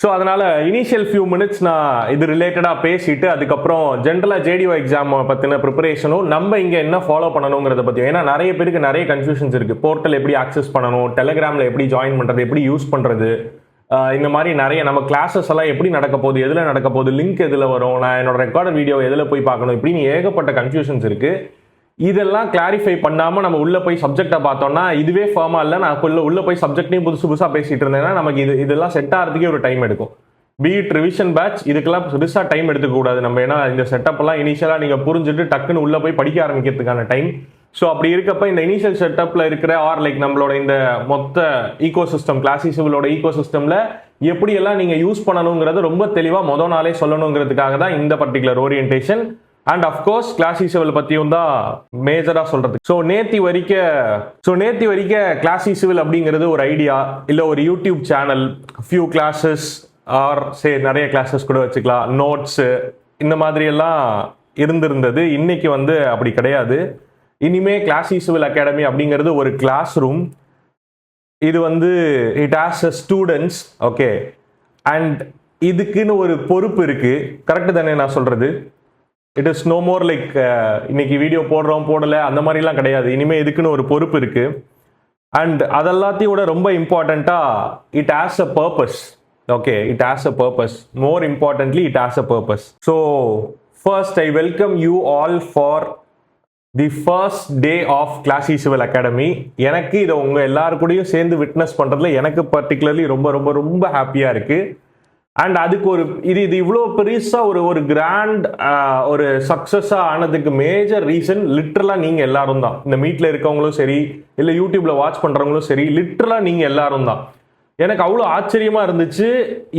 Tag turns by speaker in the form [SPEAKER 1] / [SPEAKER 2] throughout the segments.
[SPEAKER 1] So அதனால initial few minutes நான் இது ரிலேட்டடாக பேசிட்டு அதுக்கப்புறம் ஜென்ரலாக ஜேடிஓ எக்ஸாம் பற்றின ப்ரிப்பரேஷனும் நம்ம இங்கே என்ன ஃபாலோ பண்ணணுங்கிறத பற்றி, ஏன்னா நிறைய பேருக்கு நிறைய கன்ஃபியூஷன்ஸ் இருக்குது. போர்ட்டல் எப்படி ஆக்சஸ் பண்ணணும், டெலிகிராமில் எப்படி ஜாயின் பண்ணுறது, எப்படி யூஸ் பண்ணுறது, இந்த மாதிரி நிறைய நம்ம கிளாஸஸ் எல்லாம் எப்படி நடக்க போகுது, எதில் நடக்க போகுது, லிங்க் எதில் வரும், நான் என்னோட ரெக்கார்டட் வீடியோ எதில் போய் பார்க்கணும், இப்படின்னு ஏகப்பட்ட கன்ஃபியூஷன்ஸ் இருக்குது. இதெல்லாம் கிளாரிஃபை பண்ணாமல் நம்ம உள்ளே போய் சப்ஜெக்டை பார்த்தோம்னா இதுவே ஃபார்மாக இல்லை. நான் உள்ளே போய் சப்ஜெக்டையும் புதுசாக பேசிகிட்டு இருந்தேன்னா நமக்கு இதெல்லாம் செட் ஆகிறதுக்கே ஒரு டைம் எடுக்கும். பீட் ரிவிஷன் பேட்ச் இதுக்கெல்லாம் பெருசாக டைம் எடுத்துக்கூடாது நம்ம. ஏன்னா இந்த செட்டப்லாம் இனிஷியலாக நீங்கள் புரிஞ்சுட்டு டக்குன்னு உள்ளே போய் படிக்க ஆரம்பிக்கிறதுக்கான டைம். ஸோ அப்படி இருக்கப்ப இந்த இனிஷியல் செட்டப்பில் இருக்கிற நம்மளோட இந்த மொத்த ஈகோ சிஸ்டம், கிளாசி சிவிலோட ஈகோ சிஸ்டமில் எப்படியெல்லாம் நீங்கள் யூஸ் பண்ணணுங்கிறத ரொம்ப தெளிவாக மொதல் நாளே சொல்லணுங்கிறதுக்காக தான் இந்த particular orientation. And of course Classy Civil பற்றியும் தான் மேஜராக சொல்கிறது. ஸோ நேத்தி வரைக்கும் கிளாசி சிவில் அப்படிங்கிறது ஒரு ஐடியா, இல்லை ஒரு YouTube channel, few classes or நிறைய கிளாஸஸ் கூட வச்சுக்கலாம், நோட்ஸு, இந்த மாதிரியெல்லாம் இருந்திருந்தது. இன்னைக்கு அப்படி கிடையாது. இனிமே கிளாசி சிவில் அகாடமி அப்படிங்கிறது ஒரு கிளாஸ் ரூம். இது it has a students. Okay, and இதுக்குன்னு ஒரு பொறுப்பு இருக்கு. கரெக்டு தானே நான் சொல்றது? It is no more like இன்னைக்கு வீடியோ போடல அந்த மாதிரிலாம் கிடையாது. இனிமே இதுக்குன்னு ஒரு பொறுப்பு இருக்கு. அண்ட் அதெல்லாத்தையும் விட ரொம்ப இம்பார்ட்டண்டா it has a purpose. Okay, it has a purpose. More importantly it has a purpose. So first I welcome you all for the first day of Classy Civil Academy. எனக்கு இதை உங்கள் எல்லாருக்கூடையும் சேர்ந்து விட்னஸ் பண்ணுறதுல எனக்கு பர்டிகுலர்லி ரொம்ப ரொம்ப ரொம்ப ஹாப்பியாக இருக்குது. அண்ட் அதுக்கு இது இவ்வளோ பெருசாக ஒரு கிராண்ட் ஒரு சக்ஸஸாக ஆனதுக்கு மேஜர் ரீசன் லிட்ரலாக நீங்கள் எல்லாரும் தான். இந்த மீட்டில் இருக்கவங்களும் சரி, இல்லை யூடியூப்பில் வாட்ச் பண்ணுறவங்களும் சரி, லிட்ரலாக நீங்கள் எல்லாரும் தான். எனக்கு அவ்வளோ ஆச்சரியமாக இருந்துச்சு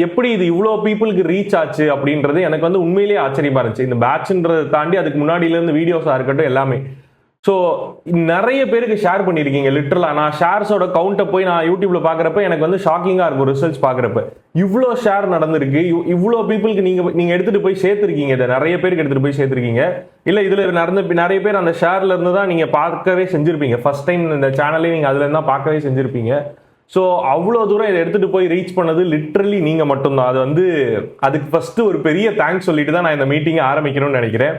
[SPEAKER 1] எப்படி இது இவ்வளோ பீப்புளுக்கு ரீச் ஆச்சு அப்படின்றது. எனக்கு உண்மையிலேயே ஆச்சரியமாக இருந்துச்சு. இந்த பேட்ச்ன்றதை தாண்டி அதுக்கு முன்னாடியிலேருந்து வீடியோஸாக இருக்கட்டும் எல்லாமே. ஸோ நிறைய பேருக்கு ஷேர் பண்ணியிருக்கீங்க. லிட்டரலாக நான் ஷேர்ஸோட கவுண்ட்டை போய் நான் யூடியூப்ல பார்க்குறப்ப எனக்கு ஷாக்கிங்காக இருக்கும். ரிசல்ட்ஸ் பார்க்குறப்ப இவ்வளோ ஷேர் நடந்திருக்கு, இவ்வளோ பீப்புளுக்கு நீங்கள் எடுத்துகிட்டு போய் சேர்த்துருக்கீங்க. இதை நிறைய பேருக்கு எடுத்துகிட்டு போய் சேர்த்துருக்கீங்க. இல்லை இதில் நிறைய பேர் அந்த ஷேர்ல இருந்து தான் நீங்கள் பார்க்கவே செஞ்சுருப்பீங்க. ஃபர்ஸ்ட் டைம் இந்த சேனலே நீங்கள் அதுல இருந்தால் பார்க்கவே செஞ்சுருப்பீங்க. ஸோ அவ்வளோ தூரம் இதை எடுத்துகிட்டு போய் ரீச் பண்ணது லிட்ரலி நீங்கள் மட்டும்தான். அது அதுக்கு ஃபர்ஸ்ட் ஒரு பெரிய தேங்க்ஸ் சொல்லிட்டு தான் நான் இந்த மீட்டிங்கை ஆரம்பிக்கணும்னு நினைக்கிறேன்.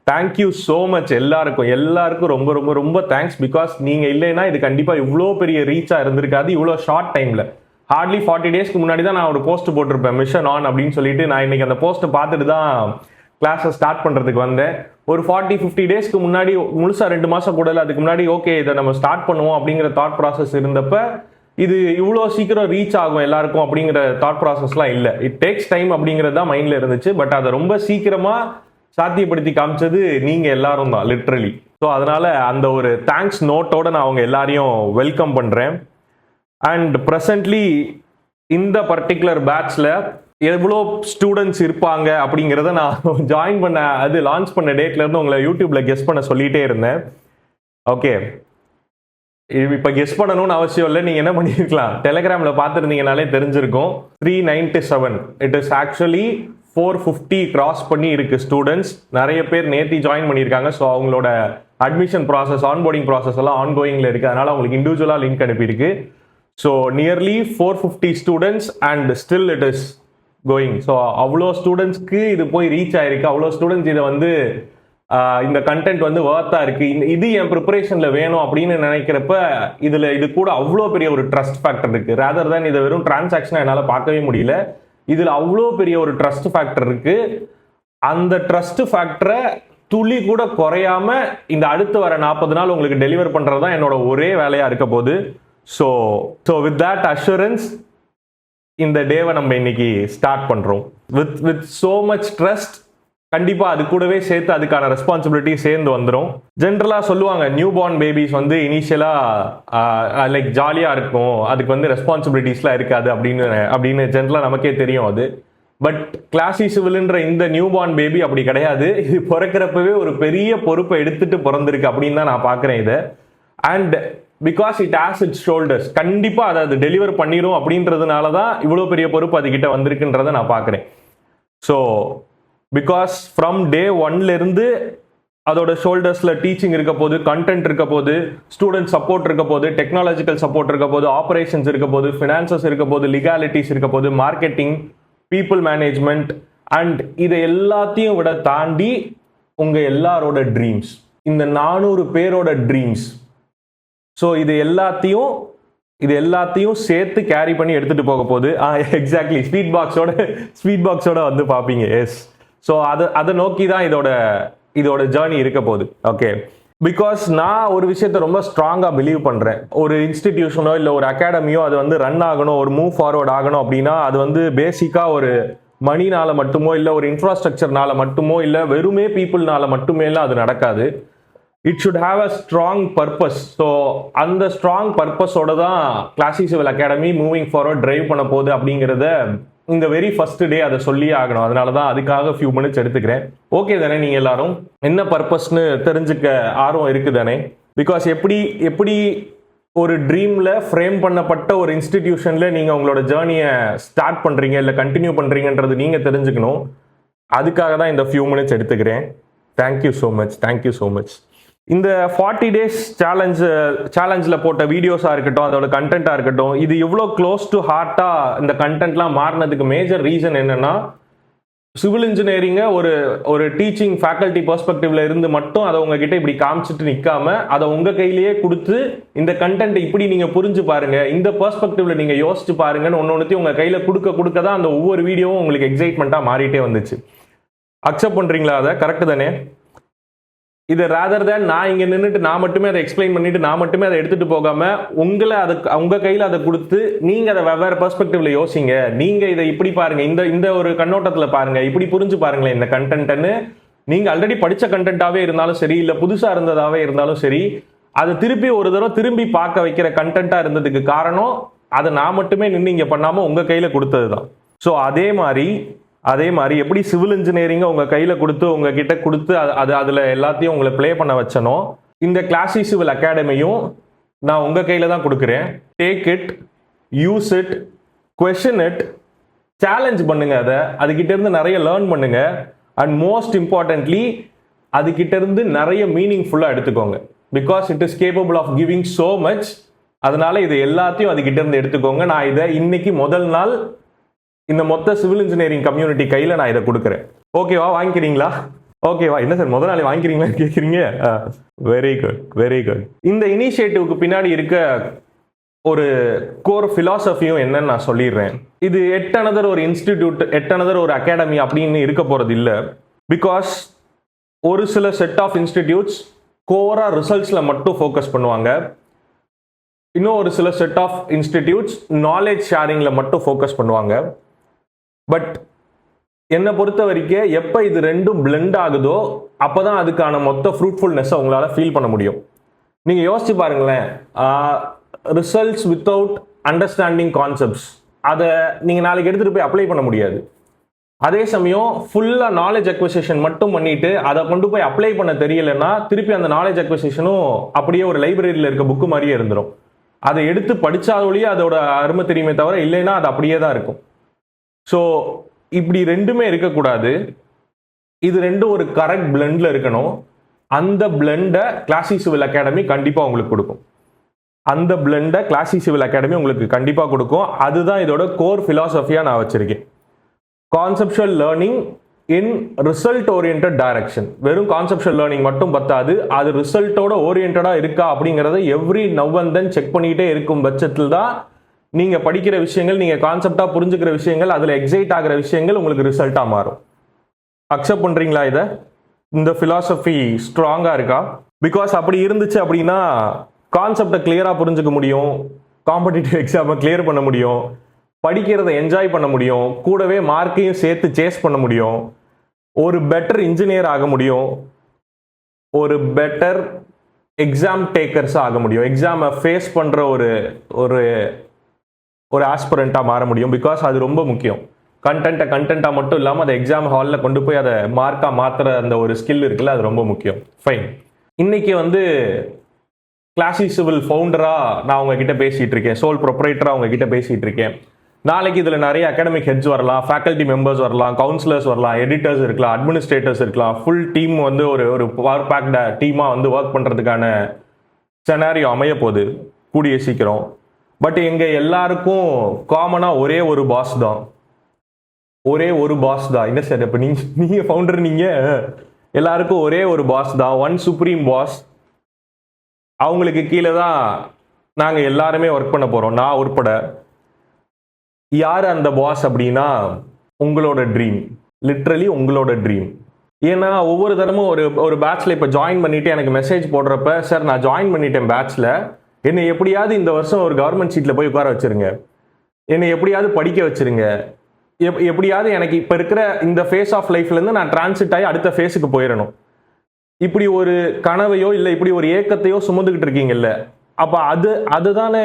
[SPEAKER 1] தேங்க்யூ ஸோ மச் எல்லாருக்கும் ரொம்ப ரொம்ப ரொம்ப தேங்க்ஸ். பிகாஸ் நீங்கள் இல்லைன்னா இது கண்டிப்பாக இவ்வளோ பெரிய ரீச்சாக இருந்திருக்காது இவ்வளோ ஷார்ட் டைமில். ஹார்ட்லி 40 டேஸ்க்கு முன்னாடி தான் நான் ஒரு போஸ்ட் போட்டிருப்பேன், மிஷன் ஆன் அப்படின்னு சொல்லிட்டு. நான் இன்னைக்கு அந்த போஸ்ட்டை பார்த்துட்டு தான் கிளாஸை ஸ்டார்ட் பண்ணுறதுக்கு வந்தேன். ஒரு 40-50 டேஸ்க்கு முன்னாடி, முழுசாக 2 மாதம் கூட இல்லை, அதுக்கு முன்னாடி ஓகே இதை நம்ம ஸ்டார்ட் பண்ணுவோம் அப்படிங்கிற தாட் ப்ராசஸ் இருந்தப்ப இது இவ்வளோ சீக்கிரம் ரீச் ஆகும் எல்லாருக்கும் அப்படிங்கிற தாட் ப்ராசஸ்லாம் இல்லை. இட் டேக்ஸ் டைம் அப்படிங்கிறது தான் மைண்டில் இருந்துச்சு. பட் அதை ரொம்ப சீக்கிரமாக சாத்தியப்படுத்தி காமிச்சது நீங்க எல்லாரும் தான் லிட்ரலி. ஸோ அதனால அந்த ஒரு தேங்க்ஸ் நோட்டோட நான் அவங்க எல்லாரையும் வெல்கம் பண்றேன். அண்ட் ப்ரெசன்ட்லி இந்த பர்டிகுலர் பேட்ச்ல எவ்வளோ ஸ்டூடெண்ட்ஸ் இருப்பாங்க அப்படிங்கிறத நான் ஜாயின் பண்ண லான்ச் பண்ண டேட்ல இருந்து உங்களை யூடியூப்ல கெஸ் பண்ண சொல்லிட்டே இருந்தேன். ஓகே, இப்போ கெஸ் பண்ணணும்னு அவசியம் இல்லை. நீங்கள் என்ன பண்ணியிருக்கலாம், டெலிகிராமில் பார்த்துருந்தீங்கனாலே தெரிஞ்சிருக்கும். 397 இட் இஸ் ஆக்சுவலி 450 கிராஸ் பண்ணி இருக்கு ஸ்டூடெண்ட்ஸ். நிறைய பேர் நேத்தி ஜாயின் பண்ணியிருக்காங்க. ஸோ அவங்களோட அட்மிஷன் ப்ராசஸ், ஆன்போர்டிங் ப்ராசஸ் எல்லாம் ஆன்கோயிங்ல இருக்கு. அதனால அவங்களுக்கு இண்டிவிஜுவலாக லிங்க் அனுப்பியிருக்கு. So nearly 450 students and still it is going. So அவ்வளோ ஸ்டூடெண்ட்ஸ்க்கு இது போய் ரீச் ஆயிருக்கு. அவ்வளோ ஸ்டூடெண்ட்ஸ் இதை இந்த கண்டென்ட் வர்த்தா இருக்கு, இது என் ப்ரிப்பரேஷன்ல வேணும் அப்படின்னு நினைக்கிறப்ப இது கூட அவ்வளோ பெரிய ஒரு ட்ரஸ்ட் ஃபேக்டர் இருக்கு. ரேதர் தான் இதை வெறும் டிரான்சாக்ஷனை என்னால் பார்க்கவே முடியல. இதுல அவ்வளோ பெரிய ஒரு ட்ரஸ்ட் ஃபேக்டர் இருக்கு. அந்த ட்ரஸ்ட் ஃபேக்டரை துளி கூட குறையாம இந்த அடுத்து வர 40 நாள் உங்களுக்கு டெலிவர் பண்றதுதான் என்னோட ஒரே வேலையா இருக்க போது. ஸோ வித் தட் அஷூரன்ஸ் இந்த டேவை நம்ம இன்னைக்கு ஸ்டார்ட் பண்றோம். With so much trust. கண்டிப்பா அது கூடவே சேர்த்து அதுக்கான ரெஸ்பான்சிபிலிட்டி சேர்ந்து வந்துடும். ஜென்ரலா சொல்லுவாங்க நியூ பார்ன் பேபிஸ் இனிஷியலா லைக் ஜாலியா இருக்கும், அதுக்கு ரெஸ்பான்சிபிலிட்டிஸ்லாம் இருக்காது அப்படின்னு ஜென்ரலா நமக்கே தெரியும் அது. பட் கிளாசி சிவில்ன்ற இந்த நியூ பார்ன் பேபி அப்படி கிடையாது. இது பிறக்கிறப்பவே ஒரு பெரிய பொறுப்பை எடுத்துட்டு பிறந்திருக்கு அப்படின்னு தான் நான் பாக்குறேன் இதை. And because it has its shoulders, கண்டிப்பா அதை டெலிவர் பண்ணிரும் அப்படின்றதுனால தான் இவ்வளோ பெரிய பொறுப்பு அதுகிட்ட வந்திருக்குன்றதை நான் பாக்குறேன். ஸோ பிகாஸ் ஃப்ரம் டே 1ல இருந்து அதோட ஷோல்டர்ஸ்ல டீச்சிங் இருக்க போது, கண்டென்ட் இருக்க போது, ஸ்டூடெண்ட் சப்போர்ட் இருக்க போது, டெக்னாலஜிக்கல் சப்போர்ட் இருக்க போது, ஆபரேஷன்ஸ் இருக்க போது, ஃபினான்சஸ் இருக்க போது, லீகாலிட்டிஸ் இருக்க போது, மார்க்கெட்டிங், பீப்புள் மேனேஜ்மெண்ட் அண்ட் இதை எல்லாத்தையும் விட தாண்டி உங்க எல்லாரோட ட்ரீம்ஸ், இந்த 400 பேரோட ட்ரீம்ஸ். ஸோ இது எல்லாத்தையும் சேர்த்து கேரி பண்ணி எடுத்துட்டு போக போகுது. எக்ஸாக்ட்லி ஸ்வீட் பாக்ஸோட வந்து பார்ப்பீங்க. எஸ், ஸோ அதை நோக்கி தான் இதோட ஜேர்னி இருக்க போகுது. ஓகே, பிகாஸ் நான் ஒரு விஷயத்த ரொம்ப ஸ்ட்ராங்காக பிலீவ் பண்ணுறேன். ஒரு இன்ஸ்டிடியூஷனோ இல்லை ஒரு அகாடமியோ அது வந்து ரன் ஆகணும், ஒரு மூவ் ஃபார்வர்ட் ஆகணும் அப்படின்னா அது வந்து பேசிக்காக ஒரு மணினால மட்டுமோ இல்லை ஒரு இன்ஃப்ராஸ்ட்ரக்சர்னால மட்டுமோ இல்லை வெறுமே பீப்புள்னால மட்டுமே எல்லாம் அது நடக்காது. It should have a strong purpose. So அந்த ஸ்ட்ராங் பர்பஸோட தான் classic civil academy moving forward drive பண்ண போகுது அப்படிங்கிறத இந்த வெரி ஃபர்ஸ்ட் டே அதை சொல்லியே ஆகணும். அதனால தான் அதுக்காக ஃபியூ மினிட்ஸ் எடுத்துக்கிறேன். ஓகே தானே, நீங்கள் எல்லாரும் என்ன பர்பஸ்ன்னு தெரிஞ்சுக்க ஆர்வம் இருக்குது தானே? பிகாஸ் எப்படி ஒரு ட்ரீமில் ஃப்ரேம் பண்ணப்பட்ட ஒரு இன்ஸ்டிடியூஷனில் நீங்கள் உங்களோட ஜேர்னியை ஸ்டார்ட் பண்ணுறீங்க இல்லை கண்டினியூ பண்ணுறீங்கன்றது நீங்கள் தெரிஞ்சுக்கணும். அதுக்காக தான் இந்த ஃபியூ மினிட்ஸ் எடுத்துக்கிறேன். Thank you so much. இந்த 40 டேஸ் சேலஞ்சில் போட்ட வீடியோஸாக இருக்கட்டும், அதோட கண்டென்ட்டாக இருக்கட்டும், இது இவ்வளோ க்ளோஸ் டு ஹார்ட்டாக இந்த கண்டென்ட்லாம் மாறினதுக்கு மேஜர் ரீசன் என்னன்னா, சிவில் இன்ஜினியரிங்கை ஒரு டீச்சிங் ஃபேக்கல்ட்டி பெர்ஸ்பெக்டிவ்ல இருந்து மட்டும் அதை உங்ககிட்ட இப்படி காமிச்சிட்டு நிற்காம அதை உங்கள் கையிலேயே கொடுத்து இந்த கண்டென்ட் இப்படி நீங்கள் புரிஞ்சு பாருங்க, இந்த பெர்ஸ்பெக்டிவ்ல நீங்கள் யோசிச்சு பாருங்கன்னு ஒன்னொன்னுத்தையும் உங்கள் கையில் கொடுக்க தான் அந்த ஒவ்வொரு வீடியோவும் உங்களுக்கு எக்ஸைட்மெண்ட்டாக மாறிட்டே வந்துச்சு. அக்செப்ட் பண்ணுறீங்களா? அதை கரெக்டு தானே? இது ரேதர் தேன் நான் இங்கே நின்றுட்டு நான் மட்டுமே அதை எக்ஸ்பிளைன் பண்ணிட்டு நான் மட்டுமே அதை எடுத்துட்டு போகாம உங்க கையில் அதை கொடுத்து நீங்க அதை வெவ்வேறு பெர்ஸ்பெக்டிவ்ல யோசிங்க. நீங்க இதை இப்படி பாருங்க, இந்த ஒரு கண்ணோட்டத்தில் பாருங்க, இப்படி புரிஞ்சு பாருங்களேன் இந்த கண்டென்ட்னு. நீங்க ஆல்ரெடி படிச்ச கண்டென்ட்டாவே இருந்தாலும் சரி, இல்லை புதுசா இருந்ததாவே இருந்தாலும் சரி, அதை திருப்பி ஒரு தடவை திரும்பி பார்க்க வைக்கிற கண்டென்ட்டா இருந்ததுக்கு காரணம் அதை நான் மட்டுமே நின்று இங்கே பண்ணாம உங்க கையில கொடுத்தது தான். ஸோ அதே மாதிரி எப்படி சிவில் இன்ஜினியரிங்கை உங்கள் கையில் கொடுத்து உங்ககிட்ட கொடுத்து அதில் எல்லாத்தையும் உங்களை ப்ளே பண்ண வச்சனோ, இந்த கிளாசிக் சிவில் அகாடமியும் நான் உங்கள் கையில் தான் கொடுக்குறேன். Take it, use it, question it, challenge பண்ணுங்க. அதுகிட்டேருந்து நிறைய லேர்ன் பண்ணுங்க. அண்ட் மோஸ்ட் இம்பார்ட்டன்ட்லி அதுகிட்டேருந்து நிறைய மீனிங்ஃபுல்லாக எடுத்துக்கோங்க. Because it is capable of giving so much. அதனால இது எல்லாத்தையும் அதுகிட்டேருந்து எடுத்துக்கோங்க. நான் இதை இன்னைக்கு முதல் நாள் இந்த மொத்த சிவில் இன்ஜினியரிங் கம்யூனிட்டி கையில் நான் இதை கொடுக்குறேன். ஓகேவா, வாங்கிக்கிறீங்களா? ஓகேவா, என்ன சார் முதல் நாளே வாங்கிக்கிறீங்களான்னு கேட்குறீங்க? Very good. இந்த இனிஷியேட்டிவ்க்கு பின்னாடி இருக்க ஒரு கோர் ஃபிலாசபியும் என்னன்னு நான் சொல்லிடுறேன். இது எட்டனதர் ஒரு இன்ஸ்டிடியூட், எட்டனதர் ஒரு அகாடமி அப்படின்னு இருக்க போறது இல்லை. பிகாஸ் ஒரு சில செட் ஆஃப் இன்ஸ்டிடியூட்ஸ் கோரா ரிசல்ட்ஸ்ல மட்டும் ஃபோக்கஸ் பண்ணுவாங்க. இன்னும் ஒரு சில செட் ஆஃப் இன்ஸ்டிடியூட்ஸ் நாலேஜ் ஷேரிங்ல மட்டும் ஃபோக்கஸ் பண்ணுவாங்க. பட் என்னை பொறுத்த வரைக்கும் எப்போ இது ரெண்டும் பிளெண்ட் ஆகுதோ அப்போதான் அதுக்கான மொத்த ஃப்ரூட்ஃபுல்னஸை உங்களால் ஃபீல் பண்ண முடியும். நீங்கள் யோசிச்சு பாருங்களேன், ரிசல்ட்ஸ் வித்தவுட் அண்டர்ஸ்டாண்டிங் கான்செப்ட்ஸ் அதை நீங்கள் நாளைக்கு எடுத்துகிட்டு போய் அப்ளை பண்ண முடியாது. அதே சமயம் ஃபுல்லாக நாலேஜ் அக்விசிஷன் மட்டும் பண்ணிட்டு அதை கொண்டு போய் அப்ளை பண்ண தெரியலைன்னா திருப்பி அந்த நாலேஜ் அக்விசிஷனும் அப்படியே ஒரு லைப்ரரியில் இருக்க புக்கு மாதிரியே இருந்துடும். அதை எடுத்து படித்தாதோடையே அதோட அருமை தெரியுமே தவிர, இல்லைன்னா அது அப்படியே தான் இருக்கும். ஸோ இப்படி ரெண்டுமே இருக்கக்கூடாது. இது ரெண்டும் ஒரு கரெக்ட் பிளெண்டில் இருக்கணும். அந்த பிளெண்டை கிளாசிக் சிவில் அகாடமி கண்டிப்பாக உங்களுக்கு கொடுக்கும். அதுதான் இதோட கோர் ஃபிலாசபியாக நான் வச்சிருக்கேன். Conceptual learning in result orient direction. வெறும் கான்செப்சுவல் லேர்னிங் மட்டும் பத்தாது, அது ரிசல்ட்டோட ஓரியன்டாக இருக்கா அப்படிங்கிறத every now and then check பண்ணிக்கிட்டே இருக்கும் பட்சத்தில் தான் நீங்கள் படிக்கிற விஷயங்கள், நீங்கள் கான்செப்டாக புரிஞ்சுக்கிற விஷயங்கள், அதில் எக்ஸைட் ஆகிற விஷயங்கள் உங்களுக்கு ரிசல்ட்டாக மாறும். அக்செப்ட் பண்ணுறீங்களா? இந்த ஃபிலாசபி ஸ்ட்ராங்காக இருக்கா? பிகாஸ் அப்படி இருந்துச்சு அப்படின்னா கான்செப்டை கிளியராக புரிஞ்சுக்க முடியும், காம்படிட்டிவ் எக்ஸாமை கிளியர் பண்ண முடியும், படிக்கிறத என்ஜாய் பண்ண முடியும், கூடவே மார்க்கையும் சேர்த்து சேஸ் பண்ண முடியும், ஒரு பெட்டர் இன்ஜினியர் ஆக முடியும், ஒரு பெட்டர் எக்ஸாம் டேக்கர்ஸ் ஆக முடியும், எக்ஸாமை ஃபேஸ் பண்ணுற ஒரு ஆஸ்பிரண்ட்டாக மாற முடியும். பிகாஸ் அது ரொம்ப முக்கியம். கண்டென்ட்டாக மட்டும் இல்லாமல் அதை எக்ஸாம் ஹாலில் கொண்டு போய் அதை மார்க்காக மாற்றுற அந்த ஒரு ஸ்கில் இருக்குல்ல, அது ரொம்ப முக்கியம். ஃபைன். இன்னைக்கு வந்து கிளாசிக் சிவில் ஃபவுண்டராக நான் உங்ககிட்ட பேசிகிட்டு இருக்கேன், சோல் ப்ரொப்ரைட்டராக உங்ககிட்ட பேசிகிட்டு இருக்கேன். நாளைக்கு இதில் நிறைய அகாடமிக் ஹெட்ஸ் வரலாம், ஃபேக்கல்ட்டி மெம்பர்ஸ் வரலாம், கவுன்சிலர்ஸ் வரலாம், எடிட்டர்ஸ் இருக்கலாம், அட்மினிஸ்ட்ரேட்டர்ஸ் இருக்கலாம். ஃபுல் டீம் வந்து ஒரு பவர் பேக்ட டீமாக வந்து ஒர்க் பண்ணுறதுக்கான செனாரியோ அமைய போகுது கூடிய சீக்கிரம். பட் எங்கள் எல்லாருக்கும் காமனாக ஒரே ஒரு பாஸ் தான். ஒரே ஒரு பாஸ் தான். என்ன சார் இப்போ நீங்க ஃபவுண்டர், நீங்க எல்லாருக்கும் ஒரே ஒரு பாஸ் தான், ஒன் சுப்ரீம் பாஸ். அவங்களுக்கு கீழே தான் நாங்கள் எல்லாருமே ஒர்க் பண்ண போகிறோம், நான் உட்பட. யார் அந்த பாஸ் அப்படின்னா உங்களோட ட்ரீம், லிட்ரலி உங்களோட ட்ரீம். ஏன்னா ஒவ்வொரு தரமும் ஒரு பேட்ச்ல இப்போ ஜாயின் பண்ணிட்டு எனக்கு மெசேஜ் போடுறப்ப, சார் நான் ஜாயின் பண்ணிட்டேன் பேட்ச்ல, என்னை எப்படியாவது இந்த வருஷம் ஒரு கவர்மெண்ட் சீட்டில் போய் உட்கார வச்சிருங்க, என்னை எப்படியாவது படிக்க வச்சிருங்க, எப்படியாவது எனக்கு இப்போ இருக்கிற இந்த ஃபேஸ் ஆஃப் லைஃப்லேருந்து நான் டிரான்சிட் ஆகி அடுத்த ஃபேஸுக்கு போயிடணும். இப்படி ஒரு கனவையோ இல்லை இப்படி ஒரு ஏக்கத்தையோ சுமந்துக்கிட்டு இருக்கீங்கல்ல, அப்போ அதுதானே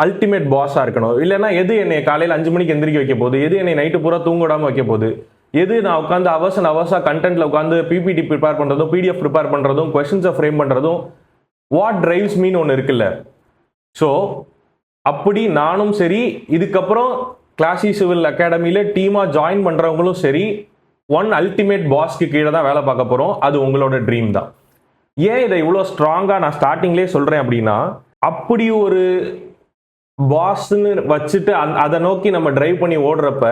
[SPEAKER 1] அல்டிமேட் பாஸாக இருக்கணும். இல்லைன்னா எது என்னை காலையில் 5 மணிக்கு எந்திரிக்க வைக்க போகுது, எது என்னை நைட்டு பூரா தூங்கிடாமல் வைக்க போகுது, எது நான் உட்காந்து அவர்ஸாக கண்டென்ட்ல உட்காந்து பிபிடி ப்ரிப்பேர் பண்ணுறதும் பிடிஎஃப் ப்ரிப்பேர் பண்ணுறதும் கொஸ்டின்ஸை ஃப்ரேம் பண்ணுறதும், வாட் டிரைவ்ஸ் மீன் ஒன்று இருக்குல்ல. ஸோ அப்படி நானும் சரி, இதுக்கப்புறம் கிளாசி சிவில் அகாடமியில் டீமாக ஜாயின் பண்ணுறவங்களும் சரி, ஒன் அல்டிமேட் பாஸ்க்கு கீழே தான் வேலை பார்க்க போகிறோம். அது உங்களோட ட்ரீம் தான். ஏன் இதை இவ்வளோ ஸ்ட்ராங்காக நான் ஸ்டார்டிங்லேயே சொல்கிறேன் அப்படின்னா, அப்படி ஒரு பாஸ்ன்னு வச்சுட்டு அதை நோக்கி நம்ம டிரைவ் பண்ணி ஓடுறப்ப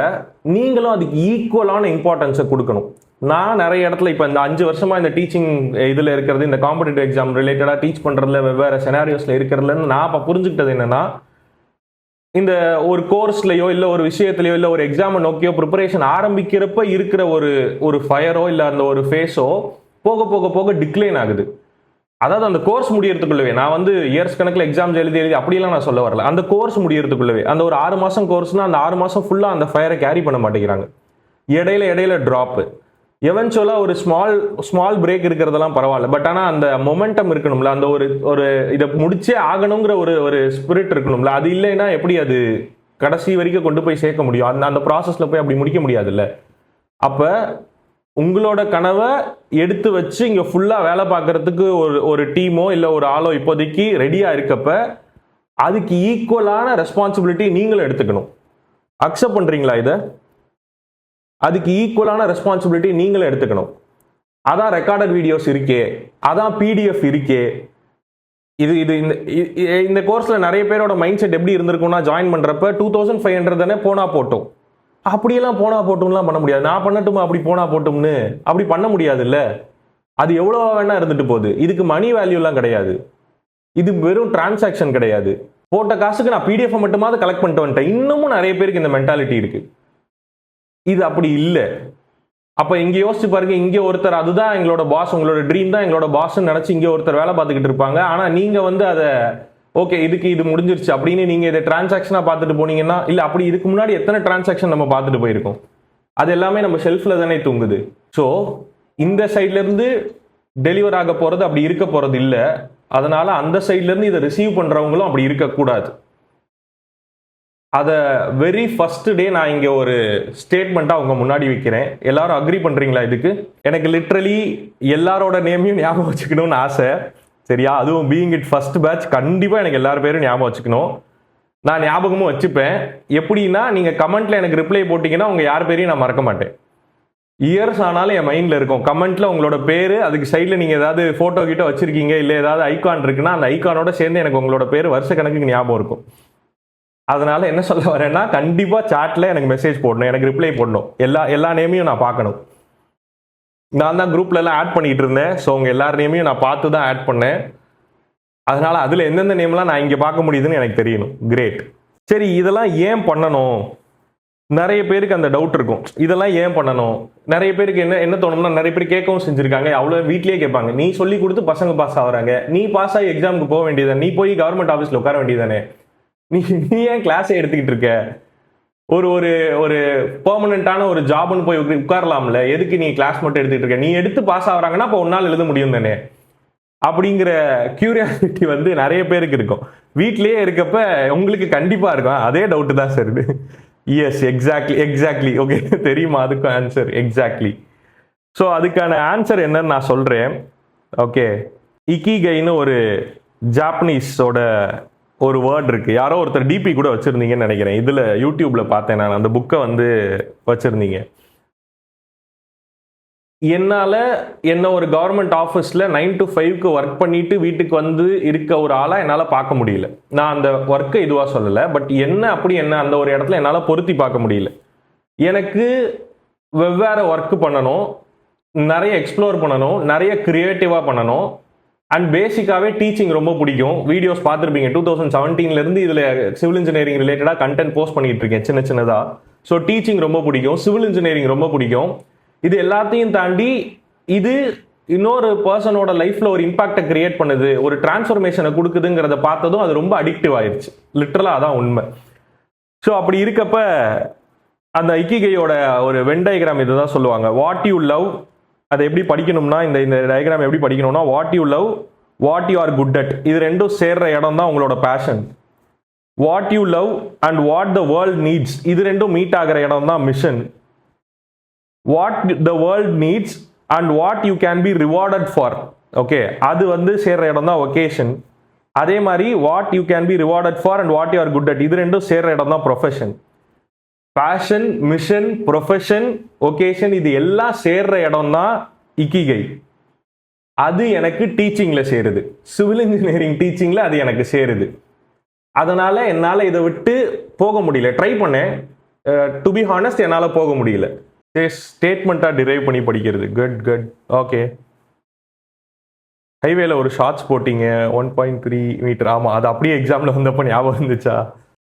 [SPEAKER 1] நீங்களும் அதுக்கு ஈக்குவலான இம்பார்ட்டன்ஸை கொடுக்கணும். நான் நிறைய இடத்துல இப்போ இந்த 5 வருஷமாக இந்த டீச்சிங் இதில் இருக்கிறது, இந்த காம்படிட்டிவ் எக்ஸாம் ரிலேட்டடாக டீச் பண்ணுறதுல வெவ்வேறு செனாரியோஸில் இருக்கிறதுலன்னு நான் இப்போ புரிஞ்சுக்கிட்டது என்னென்னா, இந்த ஒரு கோர்ஸ்லையோ இல்லை ஒரு விஷயத்துலையோ இல்லை ஒரு எக்ஸாமை நோக்கியோ ப்ரிப்பரேஷன் ஆரம்பிக்கிறப்ப இருக்கிற ஒரு ஃபயரோ இல்லை அந்த ஒரு ஃபேஸோ போக போக போக டிக்ளைன் ஆகுது. அதாவது அந்த கோர்ஸ் முடியறதுக்குள்ளவே, நான் வந்து இயர்ஸ் கணக்கில் எக்ஸாம்ஸ் எழுதி அப்படிலாம் நான் சொல்ல வரல, அந்த கோர்ஸ் முடியறதுக்குள்ளவே, அந்த ஒரு 6 மாதம் கோர்ஸ்னா அந்த 6 மாதம் ஃபுல்லாக அந்த ஃபயரை கேரி பண்ண மாட்டேங்கிறாங்க. இடையில ட்ராப்பு, எவென்ச்சுவலாக ஒரு ஸ்மால் பிரேக் இருக்கிறதெல்லாம் பரவாயில்ல, பட் ஆனால் அந்த மொமெண்டம் இருக்கணும்ல, அந்த ஒரு இதை முடிச்சே ஆகணுங்கிற ஒரு ஸ்பிரிட் இருக்கணும்ல. அது இல்லைன்னா எப்படி அது கடைசி வரைக்கும் கொண்டு போய் சேர்க்க முடியும்? அந்த ப்ராசஸில் போய் அப்படி முடிக்க முடியாதுல்ல. அப்போ உங்களோட கனவை எடுத்து வச்சு இங்கே ஃபுல்லாக வேலை பார்க்கறதுக்கு ஒரு டீமோ இல்லை ஒரு ஆளோ இப்போதைக்கு ரெடியாக இருக்கப்ப, அதுக்கு ஈக்குவலான ரெஸ்பான்சிபிலிட்டி நீங்களும் எடுத்துக்கணும். அக்செப்ட் பண்ணுறீங்களா இதை? அதுக்கு ஈக்குவலான ரெஸ்பான்சிபிலிட்டி நீங்களும் எடுத்துக்கணும். அதான் ரெக்கார்டட் வீடியோஸ் இருக்கே, அதான் பிடிஎஃப் இருக்கே. இந்த கோர்ஸில் நிறைய பேரோட மைண்ட் செட் எப்படி இருந்திருக்கும்னா, ஜாயின் பண்ணுறப்ப 2500 தானே போனா போட்டோம், அப்படியெல்லாம் போனா போட்டும்லாம் பண்ண முடியாது, நான் பண்ணட்டுமா அப்படி போனா போட்டும்னு, அப்படி பண்ண முடியாது இல்லை. அது எவ்வளோ வேணா இருந்துட்டு போகுது. இதுக்கு மணி வேல்யூலாம் கிடையாது, இது வெறும் டிரான்சாக்ஷன் கிடையாது. போட்ட காசுக்கு நான் பிடிஎஃப் மட்டுமாவது கலெக்ட் பண்ணிட்டு வந்துட்டேன். இன்னமும் நிறைய பேருக்கு இந்த மென்டாலிட்டி இருக்கு. இது அப்படி இல்லை. அப்போ இங்கே யோசிச்சு பாருங்க, இங்கே ஒருத்தர் அதுதான் எங்களோட பாஸ், உங்களோட ட்ரீம் தான் எங்களோட பாஸ்ன்னு நினச்சி இங்கே ஒருத்தர் வேலை பார்த்துக்கிட்டு இருப்பாங்க. ஆனால் நீங்கள் வந்து அதை ஓகே இது முடிஞ்சிருச்சு அப்படின்னு நீங்கள் இதை டிரான்சாக்ஷனாக பார்த்துட்டு போனீங்கன்னா, இல்லை அப்படி இதுக்கு முன்னாடி எத்தனை டிரான்சாக்ஷன் நம்ம பார்த்துட்டு போயிருக்கோம், அது எல்லாமே நம்ம ஷெல்ஃபில் தானே தூங்குது. ஸோ இந்த சைட்லேருந்து டெலிவர் ஆக போகிறது அப்படி இருக்க போகிறது இல்லை. அதனால அந்த சைட்லேருந்து இதை ரிசீவ் பண்ணுறவங்களும் அப்படி இருக்கக்கூடாது. அதை வெரி ஃபர்ஸ்ட் டே நான் இங்கே ஒரு ஸ்டேட்மெண்ட்டாக அவங்க முன்னாடி வைக்கிறேன். எல்லாரும் அக்ரி பண்ணுறீங்களா இதுக்கு? எனக்கு லிட்ரலி எல்லாரோட நேமையும் ஞாபகம் வச்சுக்கணும்னு ஆசை, சரியா? அதுவும் பீயிங் இட் ஃபர்ஸ்ட் பேட்ச், கண்டிப்பாக எனக்கு எல்லார் பேரும் ஞாபகம் வச்சுக்கணும். நான் ஞாபகமும் வச்சுப்பேன். எப்படின்னா, நீங்கள் கமெண்ட்டில் எனக்கு ரிப்ளை போட்டிங்கன்னா உங்கள் யார் பேரையும் நான் மறக்க மாட்டேன். இயர்ஸ் ஆனாலும் என் மைண்டில் இருக்கும். கமெண்ட்டில் உங்களோட பேர், அதுக்கு சைடில் நீங்கள் ஏதாவது ஃபோட்டோ கிட்ட வச்சுருக்கீங்க, இல்லை ஏதாவது ஐகான் இருக்குன்னா அந்த ஐகானோட சேர்ந்து எனக்கு உங்களோட பேர் வருஷ கணக்குக்கு ஞாபகம் இருக்கும். அதனால என்ன சொல்ல வரேன்னா, கண்டிப்பாக சாட்டில் எனக்கு மெசேஜ் போடணும், எனக்கு ரிப்ளை போடணும். எல்லா நேமையும் நான் பார்க்கணும். நான் தான் குரூப்லலாம் ஆட் பண்ணிட்டு இருந்தேன். ஸோ உங்கள் எல்லார் நேமையும் நான் பார்த்து தான் ஆட் பண்ணேன். அதனால அதில் எந்தெந்த நேம்லாம் நான் இங்கே பார்க்க முடியுதுன்னு எனக்கு தெரியணும். கிரேட். சரி, இதெல்லாம் ஏன் பண்ணணும்? நிறைய பேருக்கு அந்த டவுட் இருக்கும், இதெல்லாம் ஏன் பண்ணணும்? நிறைய பேருக்கு என்ன தோணும்னா, நிறைய பேர் கேட்கவும் செஞ்சுருக்காங்க. அவ்வளோ வீட்லேயே கேட்பாங்க, நீ சொல்லி கொடுத்து பசங்க பாஸ் ஆகுறாங்க, நீ பாஸ் ஆகி எக்ஸாமுக்கு போக வேண்டியதானே, நீ போய் கவர்மெண்ட் ஆஃபீஸில் உட்கார வேண்டியதானே, நீ ஏன் கிளாஸை எடுத்துக்கிட்டு இருக்க? ஒரு பெர்மனண்டான ஒரு ஜாப்னு போய் உட்காரலாம்ல, எதுக்கு நீ கிளாஸ் மட்டும் எடுத்துக்கிட்டு இருக்க? நீ எடுத்து பாஸ் ஆகுறாங்கன்னா அப்போ ஒரு நாள் எழுத முடியும் தானே அப்படிங்கிற கியூரியாசிட்டி வந்து நிறைய பேருக்கு இருக்கும். வீட்லேயே இருக்கப்ப உங்களுக்கு கண்டிப்பாக இருக்கும் அதே டவுட்டு தான் சார். S, exactly. ஓகே, தெரியுமா அதுக்கும் ஆன்சர்? எக்ஸாக்ட்லி. ஸோ அதுக்கான ஆன்சர் என்னன்னு நான் சொல்கிறேன். ஓகே, இக்கிகைன்னு ஒரு ஜாப்பனீஸோட ஒரு வேர்ட் இருக்கு. யாரோ ஒருத்தர் டிபி கூட வச்சிருந்தீங்கன்னு நினைக்கிறேன். இதுல யூடியூப்ல பார்த்தேன் நான், அந்த புக்கை வந்து வச்சிருந்தீங்க. என்ன ஒரு கவர்மெண்ட் ஆஃபீஸில் 9 to 5 ஒர்க் பண்ணிட்டு வீட்டுக்கு வந்து இருக்க ஒரு ஆளாக என்னால் பார்க்க முடியல. நான் அந்த ஒர்க்கை இதுவாக சொல்லலை, பட் என்ன அந்த ஒரு இடத்துல என்னால் பொருத்தி பார்க்க முடியல. எனக்கு வெவ்வேறு ஒர்க் பண்ணணும், நிறைய எக்ஸ்ப்ளோர் பண்ணணும், நிறைய கிரியேட்டிவாக பண்ணணும். அண்ட் பேசிக்காகவே டீச்சிங் ரொம்ப பிடிக்கும். வீடியோஸ் பார்த்துருப்பீங்க, 2017 இதில் சிவில் இன்ஜினியரிங் ரிலேட்டடாக கண்டென்ட் போஸ்ட் பண்ணிட்டு இருக்கேன் சின்ன சின்னதாக. ஸோ டீச்சிங் ரொம்ப பிடிக்கும், சிவில் இன்ஜினியரிங் ரொம்ப பிடிக்கும். இது எல்லாத்தையும் தாண்டி இது இன்னொரு பர்சனோட லைஃப்பில் ஒரு இம்பாக்டை கிரியேட் பண்ணுது, ஒரு டிரான்ஸ்ஃபர்மேஷனை கொடுக்குதுங்கிறத பார்த்ததும் அது ரொம்ப அடிக்டிவ் ஆயிடுச்சு. லிட்டரலாக அதான் உண்மை. ஸோ அப்படி இருக்கப்ப அந்த இக்கிகையோட ஒரு வென் டயக்ராம் இதுதான் சொல்லுவாங்க. வாட் யூ லவ், அதை எப்படி படிக்கணும்னா இந்த டயக்ராம் எப்படி படிக்கணும்னா, what you love, what you are good at, இது ரெண்டும் சேர்ற இடம் தான் உங்களோட passion. What you love and what the world needs, இது ரெண்டும் மீட் ஆகிற இடம் தான் mission. What the world needs and what you can be rewarded for, okay, அது வந்து சேர்ற இடம் தான் ஒகேஷன். அதே மாதிரி what you can be rewarded for and what you are good at, இது ரெண்டும் சேர்ற இடம் தான் profession. Passion, mission, profession, vocation, இது எல்லாம் சேர்ற இடம் தான் இக்கிகை. அது எனக்கு டீச்சிங்ல சேருது, சிவில் இன்ஜினியரிங் டீச்சிங்ல அது எனக்கு சேருது. அதனால என்னால் இதை விட்டு போக முடியல. ட்ரை பண்ணேன், டு பி ஹானஸ்ட் என்னால் போக முடியல. ஸ்டேட்மெண்ட்டாக டிரைவ் பண்ணி படிக்கிறது. Good good, okay. ஹைவேல ஒரு ஷார்ட்ஸ் போட்டிங்க 1.3 மீட்டர், ஆமாம், அது அப்படியே எக்ஸாமில் வந்தப்போ ஞாபகம் இருந்துச்சா?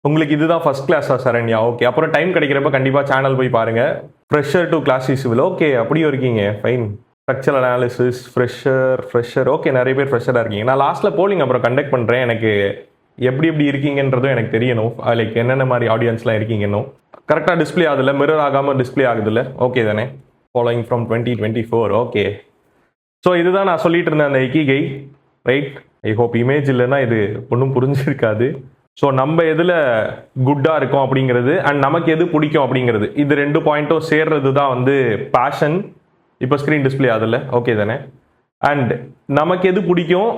[SPEAKER 1] உங்களுக்கு இதுதான் ஃபர்ஸ்ட் கிளாஸா சரண்யா? ஓகே, அப்புறம் டைம் கிடைக்கிறப்ப கண்டிப்பாக சேனல் போய் பாருங்க. Fresher to class civil, okay, அப்படியும் இருக்கீங்க, fine. Structural analysis, fresher, okay, நிறைய பேர் ஃப்ரெஷராக இருக்கீங்க. நான் லாஸ்ட்டில் போலிங் அப்புறம் கண்டக்ட் பண்ணுறேன், எனக்கு எப்படி இருக்கீங்கன்றதும் எனக்கு தெரியணும். லைக் என்னென்ன மாதிரி ஆடியன்ஸ்லாம் இருக்கீங்கன்னு. கரெக்டாக டிஸ்பிளே ஆகுதுல்ல, மிரர் ஆகாமல் டிஸ்பிளே ஆகுதுல்ல, ஓகே தானே? Following from 2024, okay. ஸோ இதுதான் நான் சொல்லிட்டு இருந்தேன் அந்த இக்கிகை, ரைட்? ஐ ஹோப் இமேஜ் இல்லைன்னா இது ஒன்றும் புரிஞ்சிருக்காது. ஸோ நம்ம எதில் குட்டாக இருக்கோம் அப்படிங்கிறது அண்ட் நமக்கு எது பிடிக்கும் அப்படிங்கிறது, இது 2 பாயிண்ட்டும் சேர்றது தான் வந்து பேஷன். இப்போ ஸ்க்ரீன் டிஸ்பிளே ஆகுதுல்ல, ஓகே தானே? அண்ட் நமக்கு எது பிடிக்கும்,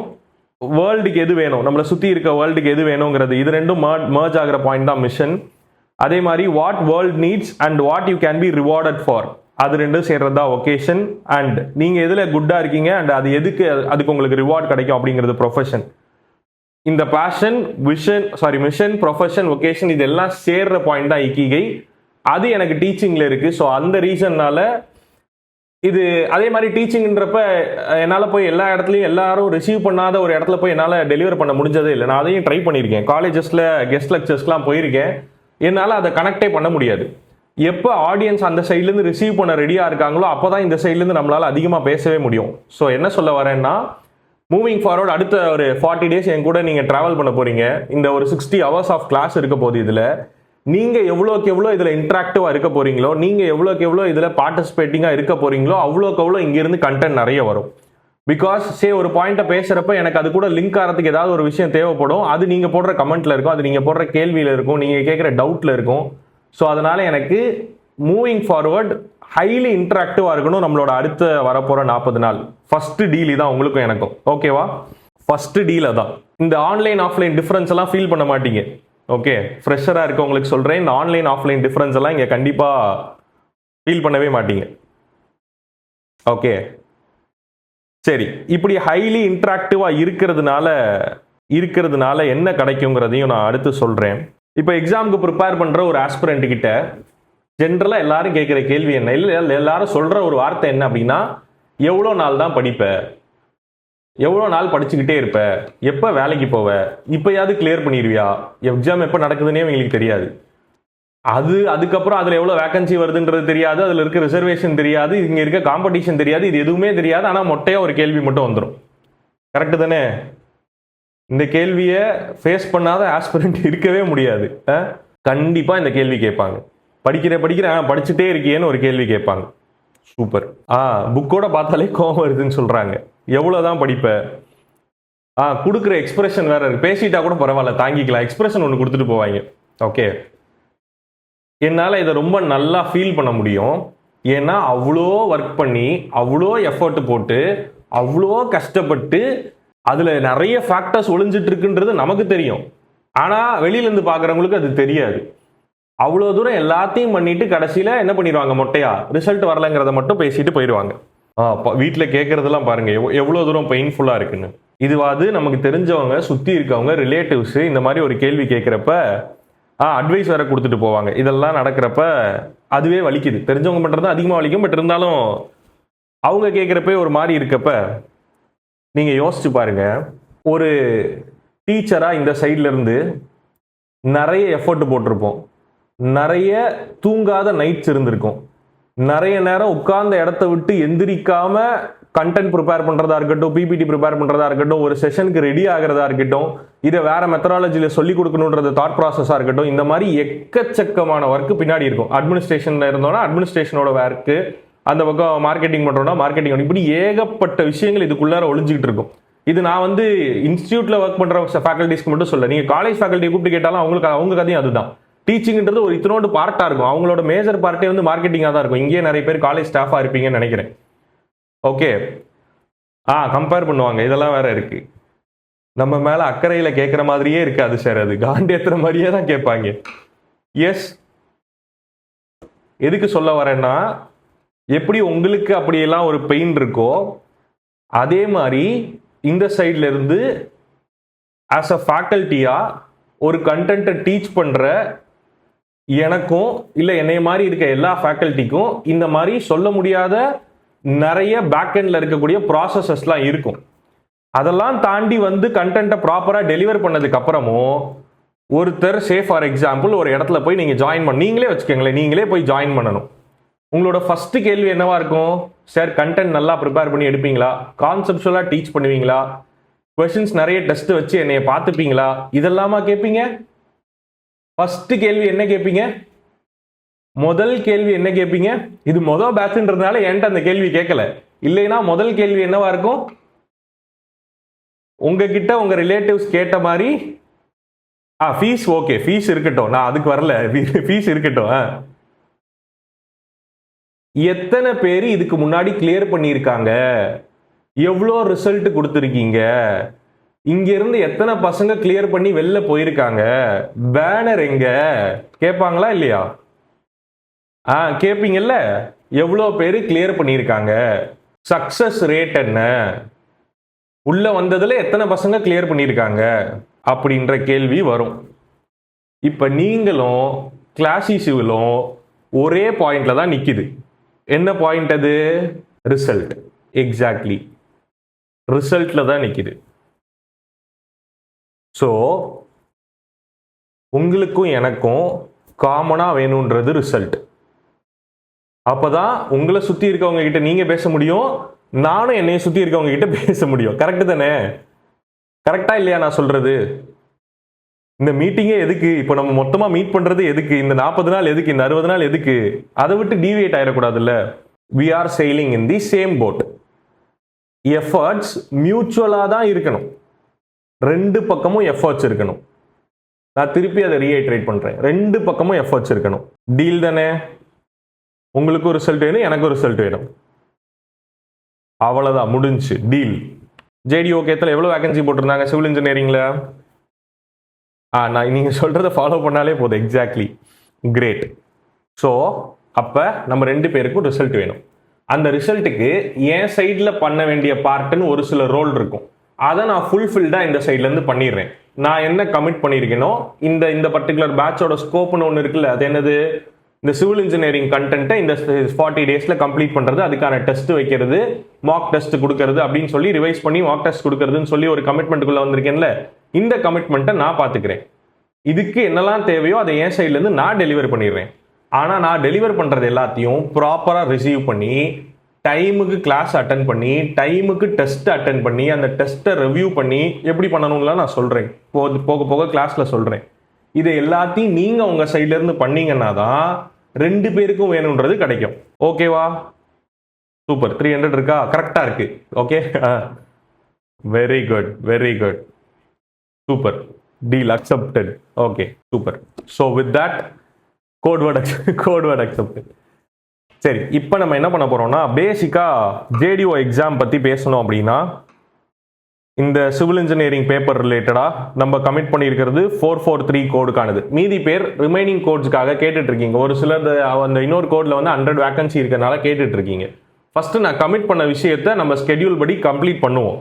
[SPEAKER 1] வேர்ல்டுக்கு எது வேணும், நம்மளை சுற்றி இருக்க வேர்ல்டுக்கு எது வேணுங்கிறது, இது ரெண்டும் மர்ஜ் ஆகிற பாயிண்ட் தான் மிஷன். அதே மாதிரி what world needs and what you can be rewarded for, அது ரெண்டும் சேர்றது தான் ஒகேஷன். அண்ட் நீங்கள் எதில் குட்டாக இருக்கீங்க அண்ட் அது எதுக்கு, அதுக்கு உங்களுக்கு ரிவார்ட் கிடைக்கும் அப்படிங்கிறது ப்ரொஃபஷன். இந்த பேஷன், மிஷன், ப்ரொஃபஷன், ஒகேஷன், இதெல்லாம் சேர்ற பாயிண்ட் தான் இக்கிகை. அது எனக்கு டீச்சிங்கில் இருக்குது. ஸோ அந்த ரீசன்னால இது அதே மாதிரி டீச்சிங்ன்றப்ப என்னால் போய் எல்லா இடத்துலையும் எல்லாரும் ரிசீவ் பண்ணாத ஒரு இடத்துல போய் என்னால் டெலிவர் பண்ண முடிஞ்சதே இல்லை. நான் அதையும் ட்ரை பண்ணியிருக்கேன், காலேஜஸில் கெஸ்ட் லெக்சர்ஸ்லாம் போயிருக்கேன். என்னால் அதை கனெக்டே பண்ண முடியாது. எப்போ ஆடியன்ஸ் அந்த சைட்லேருந்து ரிசீவ் பண்ண ரெடியாக இருக்காங்களோ அப்போ தான் இந்த சைட்லேருந்து நம்மளால் அதிகமாக பேசவே முடியும். ஸோ என்ன சொல்ல வரேன்னா, மூவிங் ஃபார்வர்ட் அடுத்த ஒரு 40 days என் கூட நீங்கள் ட்ராவல் பண்ண போகிறீங்க. இந்த ஒரு 60 hours ஆஃப் கிளாஸ் இருக்க போகுது. இதில் நீங்கள் எவ்வளோக்கு எவ்வளோ இதில் இன்ட்ராக்டிவாக இருக்க போகிறீங்களோ, நீங்கள் எவ்வளோக்கு எவ்வளோ இதில் பார்ட்டிசிபேட்டிங்காக இருக்க போகிறீங்களோ அவ்வளோக்கு எவ்வளோ இங்கேருந்து கண்டென்ட் நிறைய வரும். பிகாஸ் ஒரு பாயிண்ட்டை பேசுகிறப்ப எனக்கு அது கூட லிங்க் ஆகிறதுக்கு ஏதாவது ஒரு விஷயம் தேவைப்படும். அது நீங்கள் போடுற கமெண்ட்டில் இருக்கும், அது நீங்கள் போடுற கேள்வியில் இருக்கும், நீங்கள் கேட்குற டவுட்டில் இருக்கும். ஸோ அதனால் எனக்கு மூவிங் ஃபார்வர்ட் ஹைலி இன்ட்ராக்டிவாக இருக்கணும் நம்மளோட அடுத்த வரப்போகிற 40 நாள். ஃபஸ்ட்டு டீல் தான் உங்களுக்கும் எனக்கும், ஓகேவா? ஃபஸ்ட்டு டீல் அதான். இந்த ஆன்லைன் ஆஃப்லைன் டிஃப்ரென்ஸ் எல்லாம் ஃபீல் பண்ண மாட்டீங்க, ஓகே? ஃப்ரெஷராக இருக்கவங்களுக்கு சொல்கிறேன், இந்த ஆன்லைன் ஆஃப்லைன் டிஃப்ரென்ஸ் எல்லாம் இங்கே கண்டிப்பாக ஃபீல் பண்ணவே மாட்டீங்க, ஓகே? சரி, இப்படி ஹைலி இன்ட்ராக்டிவாக இருக்கிறதுனால என்ன கிடைக்குங்கிறதையும் நான் அடுத்து சொல்கிறேன். இப்போ எக்ஸாமுக்கு ப்ரிப்பேர் பண்ணுற ஒரு ஆஸ்பிரண்ட் கிட்ட ஜென்ரலாக எல்லாரும் கேட்குற கேள்வி என்ன, இல்லை எல்லாரும் சொல்கிற ஒரு வார்த்தை என்ன அப்படின்னா, எவ்வளோ நாள் தான் படிப்ப, எவ்வளோ நாள் படிச்சுக்கிட்டே இருப்ப, எப்போ வேலைக்கு போவ, இப்போயாவது கிளியர் பண்ணிடுவியா, எக்ஸாம் எப்போ நடக்குதுன்னே எங்களுக்கு தெரியாது. அதுக்கப்புறம் அதில் எவ்வளோ வேகன்சி வருதுன்றது தெரியாது, அதில் இருக்க ரிசர்வேஷன் தெரியாது, இங்கே இருக்க காம்படிஷன் தெரியாது, இது எதுவுமே தெரியாது. ஆனால் மொட்டையாக ஒரு கேள்வி மட்டும் வந்துடும். கரெக்டு தானே? இந்த கேள்வியை ஃபேஸ் பண்ணாத ஆஸ்பிரண்ட் இருக்கவே முடியாது. கண்டிப்பாக இந்த கேள்வி கேட்பாங்க. படிச்சுட்டே இருக்கியேன்னு ஒரு கேள்வி கேட்பாங்க. சூப்பர், புக்கோட பார்த்தாலே கோவம் வருதுன்னு சொல்கிறாங்க. எவ்வளோதான் படிப்ப, கொடுக்குற எக்ஸ்பிரஷன் வேற இருக்கு. பேசிட்டா கூட பரவாயில்ல, தாங்கிக்கலாம், எக்ஸ்பிரஷன் ஒன்று கொடுத்துட்டு போவாங்க, ஓகே? என்னால் இதை ரொம்ப நல்லா ஃபீல் பண்ண முடியும். ஏன்னா அவ்வளோ ஒர்க் பண்ணி, அவ்வளோ எஃபர்ட் போட்டு, அவ்வளோ கஷ்டப்பட்டு அதில் நிறைய ஃபேக்டர்ஸ் ஒளிஞ்சிட்டு இருக்குன்றது நமக்கு தெரியும். ஆனால் வெளியிலேருந்து பார்க்குறவங்களுக்கு அது தெரியாது. அவ்வளோ தூரம் எல்லாத்தையும் பண்ணிட்டு கடைசியில் என்ன பண்ணிடுவாங்க, மொட்டையா ரிசல்ட் வரலைங்கிறத மட்டும் பேசிட்டு போயிடுவாங்க. வீட்டில் கேட்குறதெல்லாம் பாருங்க எவ்வளோ தூரம் பெயின்ஃபுல்லாக இருக்குன்னு. இதுவாது நமக்கு தெரிஞ்சவங்க, சுற்றி இருக்கவங்க, ரிலேட்டிவ்ஸு இந்த மாதிரி ஒரு கேள்வி கேட்குறப்ப அட்வைஸ் வேற கொடுத்துட்டு போவாங்க. இதெல்லாம் நடக்கிறப்ப அதுவே வலிக்குது. தெரிஞ்சவங்க பண்ணுறது அதிகமாக வலிக்கும். பட் இருந்தாலும் அவங்க கேட்குறப்ப ஒரு மாதிரி இருக்கப்ப நீங்கள் யோசிச்சு பாருங்க. ஒரு டீச்சராக இந்த சைட்ல இருந்து நிறைய எஃபர்ட் போட்டிருப்போம், நிறைய தூங்காத நைட்ஸ் இருந்திருக்கும், நிறைய நேரம் உட்கார்ந்த இடத்த விட்டு எந்திரிக்காம கண்டென்ட் ப்ரிப்பேர் பண்றதா இருக்கட்டும், பிபிடி ப்ரிப்பேர் பண்றதா இருக்கட்டும், ஒரு செஷனுக்கு ரெடி ஆகிறதா இருக்கட்டும், இதை வேற மெத்தடாலஜியில சொல்லி கொடுக்கணுன்றது தாட் ப்ராசஸா இருக்கட்டும், இந்த மாதிரி எக்கச்சக்கமான ஒர்க் பின்னாடி இருக்கும். அட்மினிஸ்ட்ரேஷன்ல இருந்தோம்னா அட்மினிஸ்ட்ரேஷனோட ஒர்க்கு, அந்த பக்கம் மார்க்கெட்டிங் பண்றோம்னா மார்க்கெட்டிங், இப்படி ஏகப்பட்ட விஷயங்கள் இதுக்குள்ளார ஒளிஞ்சுக்கிட்டு இருக்கும். இது நான் வந்து இன்ஸ்டியூட்ல ஒர்க் பண்ற ஃபேக்கல்டிஸ்க்கு மட்டும் சொல்ல, நீங்க காலேஜ் ஃபேக்கல்ட்டியை கூப்பிட்டு கேட்டாலும் அவங்க கதையும் அதுதான். டீச்சிங்ன்றது ஒரு இத்தனோடு பார்ட்டா இருக்கும். அவங்களோட மேஜர் பார்ட்டே வந்து மார்க்கெட்டிங்காக தான் இருக்கும். இங்கேயே நிறைய பேர் காலேஜ் ஸ்டாஃபா இருப்பீங்கன்னு நினைக்கிறேன். ஓகே, கம்பேர் பண்ணுவாங்க. இதெல்லாம் வேற இருக்கு. நம்ம மேல அக்கறையில கேட்குற மாதிரியே இருக்காது சார், அது காண்டேத்துற மாதிரியே தான் கேட்பாங்க. எஸ், எதுக்கு சொல்ல வரேன்னா, எப்படி உங்களுக்கு அப்படியெல்லாம் ஒரு பெயின் இருக்கோ அதே மாதிரி இந்த சைட்ல இருந்து ஆஸ் அ ஃபேக்கல்ட்டியா ஒரு கண்டென்ட்டை டீச் பண்ற எனக்கும் இல்லை என்னைய மாதிரி இருக்க எல்லா ஃபேக்கல்ட்டிக்கும் இந்த மாதிரி சொல்ல முடியாத நிறைய பேக்எண்ட்ல இருக்கக்கூடிய ப்ராசஸஸ்லாம் இருக்கும். அதெல்லாம் தாண்டி வந்து கண்டென்ட்டை ப்ராப்பராக டெலிவர் பண்ணதுக்கு அப்புறமும் ஒருத்தர் ஃபார் எக்ஸாம்பிள் ஒரு இடத்துல போய் நீங்கள் ஜாயின் பண்ண, நீங்களே வச்சுக்கோங்களேன், நீங்களே போய் ஜாயின் பண்ணணும். உங்களோட ஃபர்ஸ்ட் கேள்வி என்னவா இருக்கும்? சார் கண்டென்ட் நல்லா ப்ரிப்பேர் பண்ணி எடுப்பீங்களா? கான்செப்சுவலாக டீச் பண்ணுவீங்களா? கொஸ்டின்ஸ் நிறைய டெஸ்ட் வச்சு என்னைய பார்த்துப்பீங்களா? இதெல்லாமா கேட்பீங்க? ஃபர்ஸ்ட் கேள்வி என்ன கேட்பீங்க? முதல் கேள்வி என்ன கேட்பீங்க? இது முதல் பேட்ச்ன்றதுனால என்கிட்ட அந்த கேள்வி கேட்கல. இல்லைன்னா முதல் கேள்வி என்னவா இருக்கும்? உங்ககிட்ட உங்க ரிலேட்டிவ்ஸ் கேட்ட மாதிரி, ஃபீஸ் ஓகே, ஃபீஸ் இருக்கட்டும், நான் அதுக்கு வரல, ஃபீஸ் இருக்கட்டும். எத்தனை பேர் இதுக்கு முன்னாடி கிளியர் பண்ணியிருக்காங்க? எவ்வளோ ரிசல்ட் கொடுத்துருக்கீங்க? இங்க இருந்து எத்தனை பசங்க கிளியர் பண்ணி வெளில போயிருக்காங்க? பேனர் எங்க? கேட்பாங்களா இல்லையா? கேட்பீங்கல்ல. எவ்வளோ பேர் கிளியர் பண்ணியிருக்காங்க? சக்சஸ் ரேட் என்ன? உள்ள வந்ததுல எத்தனை பசங்க கிளியர் பண்ணியிருக்காங்க அப்படின்ற கேள்வி வரும். இப்ப நீங்களும் கிளாசிசிவிலும் ஒரே பாயிண்ட்ல தான் நிக்குது. என்ன பாயிண்ட் அது? ரிசல்ட். எக்ஸாக்ட்லி, ரிசல்ட்ல தான் நிக்குது. ஸோ உங்களுக்கும் எனக்கும் காமனா வேணும்ன்றது ரிசல்ட். அப்பதான் உங்களை சுத்தி இருக்கவங்க கிட்ட நீங்க பேச முடியும், நானும் என்னைய சுத்தி இருக்கவங்க கிட்ட பேச முடியும். கரெக்ட் தானே? கரெக்டா இல்லையா நான் சொல்றது? இந்த மீட்டிங்கே எதுக்கு? இப்போ நம்ம மொத்தமா மீட் பண்றது எதுக்கு? இந்த 40 நாள் எதுக்கு? இந்த 60 நாள் எதுக்கு? அதை விட்டு டீவியேட் ஆயிடக்கூடாதுல்ல. we are sailing in the same boat. Efforts மியூச்சுவலா தான் இருக்கணும். ரெண்டு பக்கமும் எஃபர்ட்ஸ் இருக்கணும். நான் திருப்பி அதை ரீஐட்ரேட் பண்றேன். ரெண்டு பக்கமும் எஃபர்ட்ஸ் இருக்கணும். டீல் தானே? உங்களுக்கும் ரிசல்ட் வேணும், எனக்கும் ரிசல்ட் வேணும். அவ்வளவுதான், முடிஞ்சு டீல். ஜேடிஓகேத்தில் எவ்வளவு வேகன்சி போட்டிருந்தாங்க சிவில் இன்ஜினியரிங்ல? நான் நீங்க சொல்றதை ஃபாலோ பண்ணாலே போதும். Exactly, great. ஸோ அப்ப நம்ம ரெண்டு பேருக்கும் ரிசல்ட் வேணும். அந்த ரிசல்ட்டுக்கு என் சைடில் பண்ண வேண்டிய பார்ட்டுன்னு ஒரு சில ரோல் இருக்கும். அதை நான் ஃபுல்ஃபில்டா இந்த சைட்ல இருந்து பண்ணிடுறேன். நான் என்ன கமிட் பண்ணியிருக்கேனோ, இந்த பர்டிகுலர் பேட்சோட ஸ்கோப்னு ஒன்று இருக்குல்ல, அது என்னது? இந்த சிவில் இன்ஜினியரிங் கண்டென்ட்டை இந்த 40 டேஸ்ல கம்ப்ளீட் பண்றது, அதுக்கான டெஸ்ட் வைக்கிறது, மார்க் டெஸ்ட் கொடுக்கறது அப்படின்னு சொல்லி ரிவைஸ் பண்ணி மார்க் டெஸ்ட் கொடுக்கறதுன்னு சொல்லி ஒரு கமிட்மெண்ட்டுக்குள்ள வந்திருக்கேன்ல, இந்த கமிட்மெண்ட்டை நான் பார்த்துக்கிறேன். இதுக்கு என்னெல்லாம் தேவையோ அதை என் சைட்ல இருந்து நான் டெலிவர் பண்ணிடுறேன். ஆனா நான் டெலிவர் பண்றது எல்லாத்தையும் ப்ராப்பரா ரிசீவ் பண்ணி, டைமுக்கு கிளாஸ் அட்டன் பண்ணி, டைமுக்கு டெஸ்ட் அட்டன் பண்ணி, அந்த டெஸ்ட்டை ரிவ்யூ பண்ணி எப்படி பண்ணணும்லாம் நான் சொல்றேன். போக போக கிளாஸ்ல சொல்றேன். இதை எல்லாத்தையும் நீங்க உங்க சைட்ல இருந்து பண்ணீங்கன்னா தான் ரெண்டு பேருக்கும் வேணும்ன்றது கிடைக்கும். ஓகேவா? சூப்பர். 300 இருக்கா? கரெக்டா இருக்கு. Okay, very good, very good, super. Deal accepted. Okay, super. So with that code word accepted. சரி, இப்போ நம்ம என்ன பண்ண போறோம்னா, பேசிக்கா ஜேடிஓ எக்ஸாம் பத்தி பேசணும் அப்படின்னா, இந்த சிவில் இன்ஜினியரிங் பேப்பர் ரிலேட்டடா நம்ம கமிட் பண்ணியிருக்கிறது 443 கோடுக்கானது. மீதி பேர் ரிமைனிங் கோட்ஸ்க்காக கேட்டுட்டு இருக்கீங்க. ஒரு சிலர் அந்த இன்னொரு கோட்ல வந்து 100 வேகன்சி இருக்கிறனால கேட்டுட்டு இருக்கீங்க. ஃபர்ஸ்ட் நான் கமிட் பண்ண விஷயத்தை நம்ம ஸ்கெடியூல் படி கம்ப்ளீட் பண்ணுவோம்.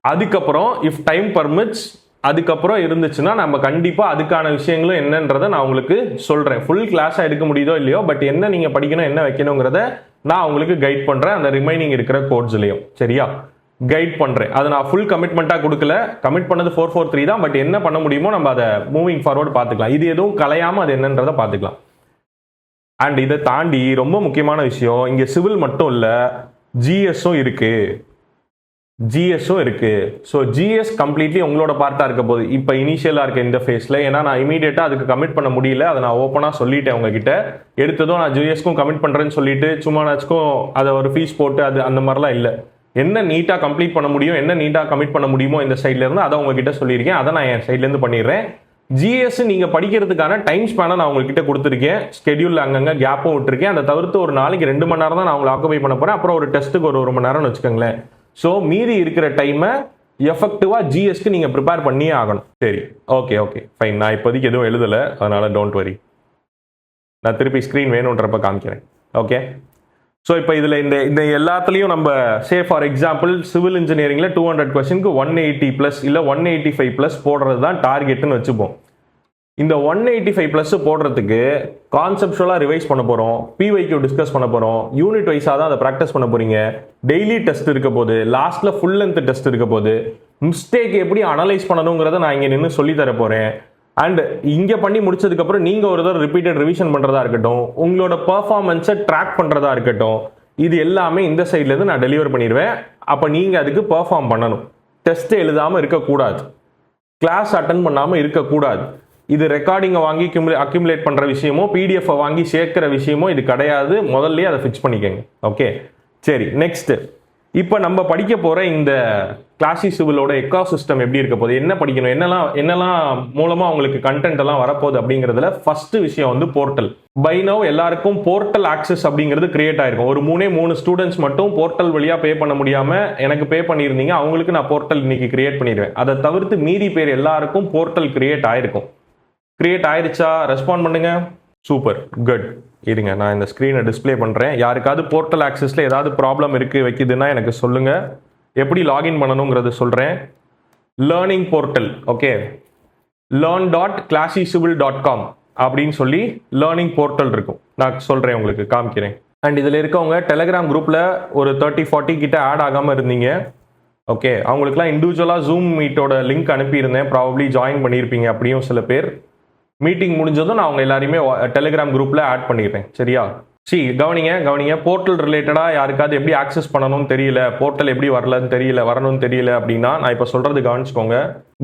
[SPEAKER 1] அதுக்கப்புறம் இஃப் டைம் பர்மிட்ஸ் அதுக்கப்புறம் இருந்துச்சுன்னா நம்ம கண்டிப்பாக அதுக்கான விஷயங்களும் என்னன்றதை நான் உங்களுக்கு சொல்கிறேன். ஃபுல் கிளாஸாக எடுக்க முடியுதோ இல்லையோ, பட் என்ன நீங்கள் படிக்கணும் என்ன வைக்கணுங்கிறத நான் உங்களுக்கு கைட் பண்ணுறேன் அந்த ரிமைனிங் இருக்கிற கோர்ஸ்லையும். சரியா, கைட் பண்ணுறேன். அதை நான் ஃபுல் கமிட்மெண்ட்டாக கொடுக்கல, கமிட் பண்ணது 443 தான். பட் என்ன பண்ண முடியுமோ நம்ம அதை மூவிங் ஃபார்வர்டு பார்த்துக்கலாம். இது எதுவும் கலையாமல் அது என்னன்றதை பார்த்துக்கலாம். அண்ட் இதை தாண்டி ரொம்ப முக்கியமான விஷயம், இங்கே சிவில் மட்டும் இல்லை, ஜிஎஸும் இருக்கு. ஸோ ஜிஎஸ் கம்ப்ளீட்லி உங்களோட பார்ட்டாக இருக்க போகுது இப்போ இனிஷியலாக இருக்க இந்த ஃபேஸில். ஏன்னா நான் இமீடியட்டாக அதுக்கு கமிட் பண்ண முடியல, அதை நான் ஓப்பனாக சொல்லிட்டேன் உங்ககிட்ட. எடுத்ததும் நான் ஜிஎஸ்க்கும் கமிட் பண்ணுறேன்னு சொல்லிட்டு சும்மானாச்சுக்கும் அதை ஒரு ஃபீஸ் போட்டு அது அந்த மாதிரிலாம் இல்லை. என்ன நீட்டாக கம்ப்ளீட் பண்ண முடியும், என்ன நீட்டாக கமிட் பண்ண முடியுமோ இந்த சைட்லேருந்து அதை உங்ககிட்ட சொல்லியிருக்கேன். அதை நான் என் சைட்லேருந்து பண்ணிடுறேன். ஜிஎஸ் நீங்கள் படிக்கிறதுக்கான டைம் ஸ்பேனை நான் உங்ககிட்ட கொடுத்துருக்கேன். ஸ்கெடியூலில் அங்கங்கே கேப்பும் விட்டுருக்கேன். அதை தவிர்த்து ஒரு நாளைக்கு 2 மணி நேரம் தான் நான் உங்களை ஆக்குபை பண்ண போகிறேன். அப்புறம் ஒரு டெஸ்ட்டுக்கு ஒரு 1 மணி நேரம்னு வச்சுக்கோங்களேன். ஸோ மீதி இருக்கிற டைமை எஃபெக்டிவாக ஜிஎஸ்க்கு நீங்கள் ப்ரிப்பேர் பண்ணியே ஆகணும். சரி, ஓகே ஃபைன். நான் இப்போதைக்கு எதுவும் எழுதலை, அதனால் டோன்ட் வரி. நான் திருப்பி ஸ்க்ரீன் வேணுன்றப்ப காமிக்கிறேன். ஓகே, ஸோ இப்போ இதில் இந்த எல்லாத்துலேயும் நம்ம ஃபார் எக்ஸாம்பிள் சிவில் இன்ஜினியரிங்கில் 200 கொஸ்டினுக்கு 180+ இல்லை 185+ போடுறது தான் டார்கெட்டுன்னு வச்சுப்போம். இந்த 185+ போடுறதுக்கு கான்செப்டுவலாக ரிவைஸ் பண்ண போகிறோம், பிவைக்யூ டிஸ்கஸ் பண்ண போகிறோம், யூனிட் வைஸாக தான் அதை ப்ராக்டிஸ் பண்ண போகிறீங்க. டெய்லி டெஸ்ட் இருக்க போது, லாஸ்ட்டில் ஃபுல் லென்த் டெஸ்ட் இருக்க போது, மிஸ்டேக் எப்படி அனலைஸ் பண்ணணுங்கிறத நான் இங்கே நின்று சொல்லித்தர போகிறேன். அண்ட் இங்கே பண்ணி முடிச்சதுக்கப்புறம் நீங்கள் ஒரு தடவை ரிப்பீட்டட் ரிவிஷன் பண்ணுறதா இருக்கட்டும், உங்களோட பர்ஃபார்மன்ஸை ட்ராக் பண்ணுறதா இருக்கட்டும், இது எல்லாமே இந்த சைட்லேருந்து நான் டெலிவர் பண்ணிடுவேன். அப்போ நீங்கள் அதுக்கு பர்ஃபார்ம் பண்ணணும். டெஸ்ட்டு எழுதாமல் இருக்கக்கூடாது, கிளாஸ் அட்டன் பண்ணாமல் இருக்கக்கூடாது. இது ரெக்கார்டிங்கை வாங்கி அக்யூமுலேட் பண்ணுற விஷயமோ பிடிஎஃப் வாங்கி சேர்க்கிற விஷயமோ இது கிடையாது. முதல்ல அதை ஃபிக்ஸ் பண்ணிக்கோங்க. ஓகே, சரி. நெக்ஸ்ட், இப்போ நம்ம படிக்க போகிற இந்த கிளாசி சிவிலோட எக்கோ சிஸ்டம் எப்படி இருக்க போகுது, என்ன படிக்கணும், என்னெல்லாம் மூலமாக உங்களுக்கு கண்டென்ட் எல்லாம் வரப்போகுது அப்படிங்கிறதுல ஃபர்ஸ்ட் விஷயம் வந்து போர்ட்டல். பை நவ் எல்லாருக்கும் போர்ட்டல் ஆக்சஸ் அப்படிங்கிறது கிரியேட் ஆயிருக்கும். ஒரு 3 ஸ்டூடெண்ட்ஸ் மட்டும் போர்ட்டல் வழியாக பே பண்ண முடியாமல் எனக்கு பே பண்ணியிருந்தீங்க, அவங்களுக்கு நான் போர்ட்டல் இன்னைக்கு கிரியேட் பண்ணிடுவேன். அதை தவிர்த்து மீதி பேர் எல்லாருக்கும் போர்ட்டல் கிரியேட் ஆயிருக்கும். கிரியேட் ஆயிடுச்சா? ரெஸ்பாண்ட் பண்ணுங்க. Super, good. இருங்க, நான் இந்த ஸ்க்ரீனை டிஸ்பிளே பண்ணுறேன். யாருக்காவது போர்ட்டல் ஆக்சஸில் ஏதாவது ப்ராப்ளம் வைக்குதுன்னா எனக்கு சொல்லுங்கள். எப்படி லாகின் பண்ணணுங்கிறது சொல்கிறேன். லேர்னிங் போர்ட்டல், ஓகே, learn.classycivil.com அப்படின்னு சொல்லி லேர்னிங் போர்ட்டல் இருக்கும். நான் சொல்கிறேன், உங்களுக்கு காமிக்கிறேன். அண்ட் இதில் இருக்கவங்க டெலிகிராம் குரூப்பில் ஒரு 30-40 கிட்ட ஆட் ஆகாமல் இருந்தீங்க. ஓகே, அவங்களுக்குலாம் இண்டிவிஜுவலாக ஜூம் மீட்டோட லிங்க் அனுப்பியிருந்தேன். ப்ராபப்ளி ஜாயின் பண்ணியிருப்பீங்க. அப்படியும் சில பேர் மீட்டிங் முடிஞ்சதும் நான் அவங்க எல்லாரையுமே டெலிகிராம் குரூப்பில் ஆட் பண்ணிடுறேன். சரியா? கவனிங்க. போர்ட்டல் ரிலேட்டடாக யாருக்காவது எப்படி ஆக்சஸ் பண்ணணும்னு தெரியல, போர்ட்டல் எப்படி வரணும்னு தெரியல அப்படின்னா நான் இப்போ சொல்கிறது கவனிச்சுக்கோங்க.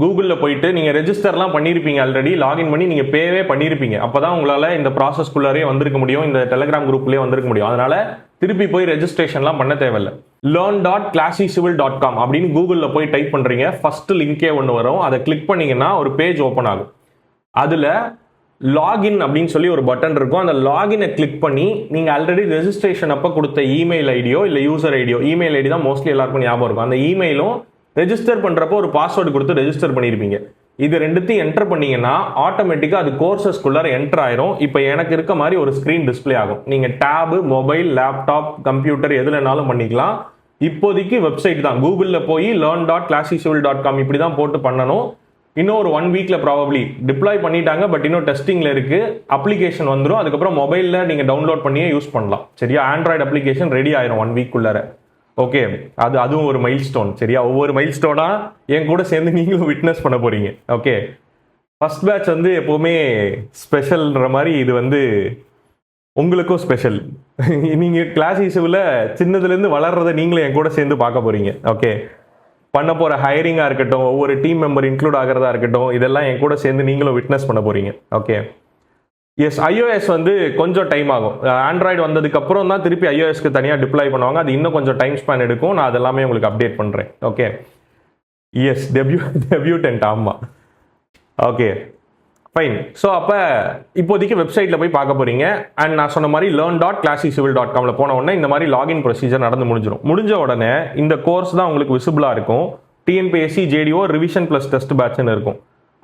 [SPEAKER 1] கூகுளில் போயிட்டு நீங்கள் ரெஜிஸ்டர்லாம் பண்ணியிருப்பீங்க, ஆல்ரெடி லாகின் பண்ணி நீங்கள் பேவே பண்ணியிருப்பீங்க. அப்போ தான் உங்களால் இந்த ப்ராசஸ்க்குள்ளாரே வந்திருக்க முடியும், இந்த டெலிகிராம் குரூப்லேயே வந்திருக்க முடியும். அதனால் திருப்பி போய் ரெஜிஸ்ட்ரேஷன்லாம் பண்ண தேவையில்லை. learn.classycivil.com அப்படின்னு கூகுளில் போய் டைப் பண்ணுறீங்க. ஃபர்ஸ்ட் லிங்கே ஒன்று வரும், அதை கிளிக் பண்ணிங்கன்னா ஒரு பேஜ் ஓப்பன் ஆகும். அதில் லாகின் அப்படின்னு சொல்லி ஒரு பட்டன் இருக்கும். அந்த லாகினை கிளிக் பண்ணி நீங்கள் ஆல்ரெடி ரெஜிஸ்ட்ரேஷன் அப்போ கொடுத்த இமெயில் ஐடியோ இல்லை யூசர் ஐடியோ, இமெயில் ஐடி தான் மோஸ்ட்லி எல்லாருக்கும் ஞாபகம் இருக்கும். அந்த இமெயிலும் ரெஜிஸ்டர் பண்ணுறப்போ ஒரு பாஸ்வேர்டு கொடுத்து ரெஜிஸ்டர் பண்ணியிருப்பீங்க. இது ரெண்டுத்தையும் என்டர் பண்ணீங்கன்னா ஆட்டோமேட்டிக்காக அது கோர்சஸ்க்குள்ளார என்டர் ஆயிரும். இப்போ எனக்கு இருக்க மாதிரி ஒரு ஸ்க்ரீன் டிஸ்பிளே ஆகும். நீங்கள் டேபு, மொபைல், லேப்டாப், கம்ப்யூட்டர் எதுலனாலும் பண்ணிக்கலாம். இப்போதைக்கு வெப்சைட் தான், கூகுளில் போய் learn.classycivil.com இப்படி தான் போட்டு பண்ணணும். இன்னும் ஒரு 1 வீக்ல ப்ராபப்ளி டிப்ளாய் பண்ணிட்டாங்க, பட் இன்னும் டெஸ்டிங்ல இருக்கு. அப்ளிகேஷன் வந்துடும். அதுக்கப்புறம் மொபைலில் நீங்கள் டவுன்லோட் பண்ணியே யூஸ் பண்ணலாம். சரியா? ஆண்ட்ராய்டு அப்ளிகேஷன் ரெடி ஆயிரும் 1 வீக்குள்ளார. ஓகே, அதுவும் ஒரு மைல் ஸ்டோன். சரியா? ஒவ்வொரு மைல் ஸ்டோனா என் கூட சேர்ந்து நீங்களும் விட்னஸ் பண்ண போறீங்க. ஓகே, ஃபர்ஸ்ட் பேட்ச் வந்து எப்பவுமே ஸ்பெஷல்ன்ற மாதிரி இது வந்து உங்களுக்கும் ஸ்பெஷல். நீங்கள் கிளாஸ் இஷ்யூவில் சின்னதுலேருந்து வளர்றதை நீங்களும் என் கூட சேர்ந்து பார்க்க போறீங்க. ஓகே, பண்ண போகிற ஹையரிங்காக இருக்கட்டும், ஒவ்வொரு டீம் மெம்பர் இன்க்ளூட் ஆகிறதா இருக்கட்டும், இதெல்லாம் என் கூட சேர்ந்து நீங்களும் விட்னஸ் பண்ண போறீங்க. Okay, S. iOS வந்து கொஞ்சம் டைம் ஆகும். ஆண்ட்ராய்டு வந்ததுக்கு அப்புறம் தான் திருப்பி iOSக்கு தனியாக டிப்ளாய் பண்ணுவாங்க. அது இன்னும் கொஞ்சம் டைம் ஸ்பேன் எடுக்கும். நான் அதெல்லாமே உங்களுக்கு அப்டேட் பண்ணுறேன். Okay, yes. டெபியூட்டன்ட், ஆமாம். Okay, fine. ஸோ அப்போ இப்போதைக்கு வெப்சைட்டில் போய் பார்க்க போகிறீங்க. அண்ட் நான் சொன்ன மாதிரி learn.classycivil.comல போன உடனே இந்த மாதிரி லாகின் ப்ரொசீஜர் முடிஞ்ச உடனே இந்த கோர்ஸ் தான் உங்களுக்கு விசிபிளாக இருக்கும். TNPSC JDO revision plus test பேட்ச்னு இருக்கும்.